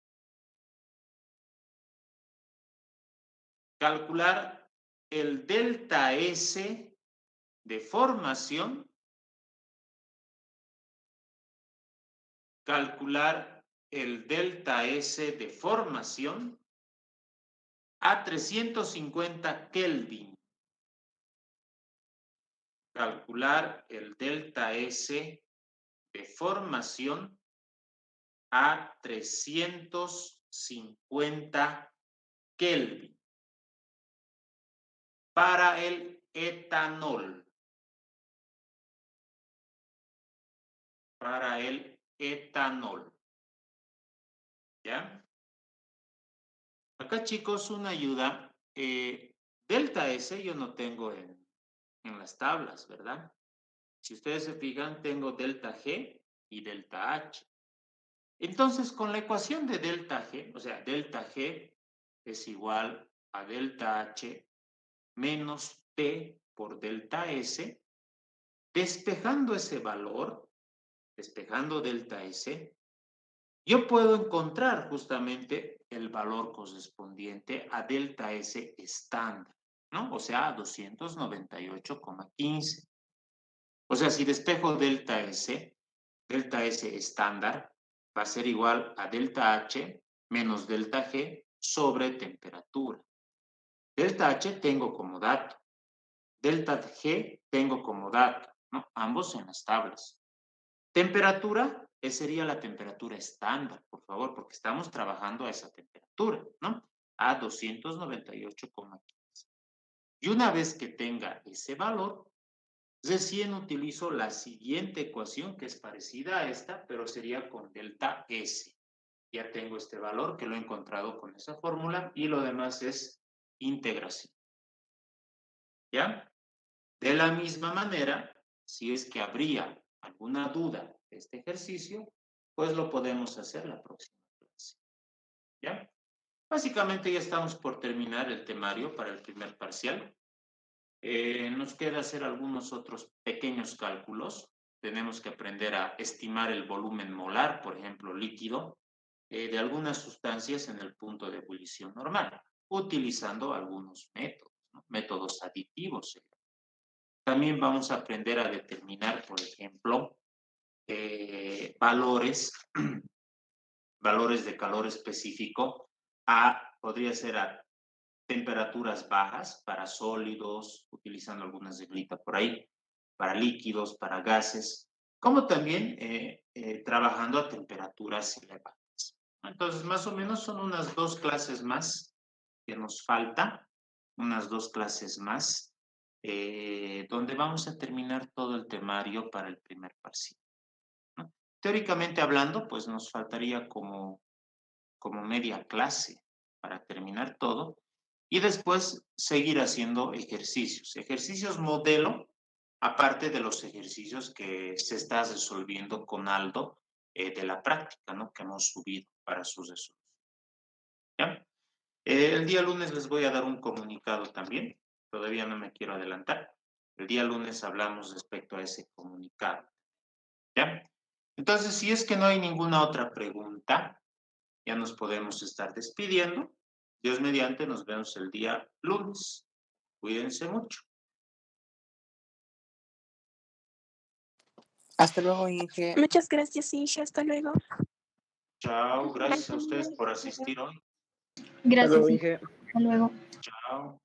el delta S de formación. Calcular el delta S de formación a 350 Kelvin. Calcular el delta S de formación a 350 Kelvin. Para el etanol. Para el etanol. ¿Ya? Acá, chicos, una ayuda. Delta S yo no tengo en las tablas, ¿verdad? Si ustedes se fijan, tengo delta G y delta H. Entonces, con la ecuación de delta G, o sea, delta G es igual a delta H menos P por delta S, despejando ese valor, despejando delta S, yo puedo encontrar justamente el valor correspondiente a delta S estándar, ¿no? O sea, 298,15. O sea, si despejo delta S estándar va a ser igual a delta H menos delta G sobre temperatura. Delta H tengo como dato. Delta G tengo como dato, ¿no? Ambos en las tablas. Temperatura sería la temperatura estándar, por favor, porque estamos trabajando a esa temperatura, ¿no? A 298,15. Y una vez que tenga ese valor, recién utilizo la siguiente ecuación que es parecida a esta, pero sería con delta S. Ya tengo este valor que lo he encontrado con esa fórmula y lo demás es integración. ¿Ya? De la misma manera, si es que habría alguna duda de este ejercicio, pues lo podemos hacer la próxima clase. ¿Ya? Básicamente ya estamos por terminar el temario para el primer parcial. Nos queda hacer algunos otros pequeños cálculos. Tenemos que aprender a estimar el volumen molar, por ejemplo, líquido, de algunas sustancias en el punto de ebullición normal, utilizando algunos métodos, ¿no? Métodos aditivos. También vamos a aprender a determinar, por ejemplo, valores de calor específico podría ser a temperaturas bajas para sólidos, utilizando algunas reglitas por ahí, para líquidos, para gases, como también trabajando a temperaturas elevadas. Entonces, más o menos son unas 2 clases más que nos falta, unas 2 clases más, donde vamos a terminar todo el temario para el primer parcial, ¿no? Teóricamente hablando, pues nos faltaría como media clase para terminar todo y después seguir haciendo ejercicios modelo, aparte de los ejercicios que se está resolviendo con Aldo de la práctica, ¿no? Que hemos subido para sus resoluciones. ¿Ya? El día lunes les voy a dar un comunicado también. Todavía no me quiero adelantar. El día lunes hablamos respecto a ese comunicado. ¿Ya? Entonces, si es que no hay ninguna otra pregunta, ya nos podemos estar despidiendo. Dios mediante, nos vemos el día lunes. Cuídense mucho. Hasta luego, Inge. Muchas gracias, Inge. Hasta luego. Chao, gracias a ustedes por asistir hoy. Hasta luego, Gracias. Inge. Hasta luego. Chao.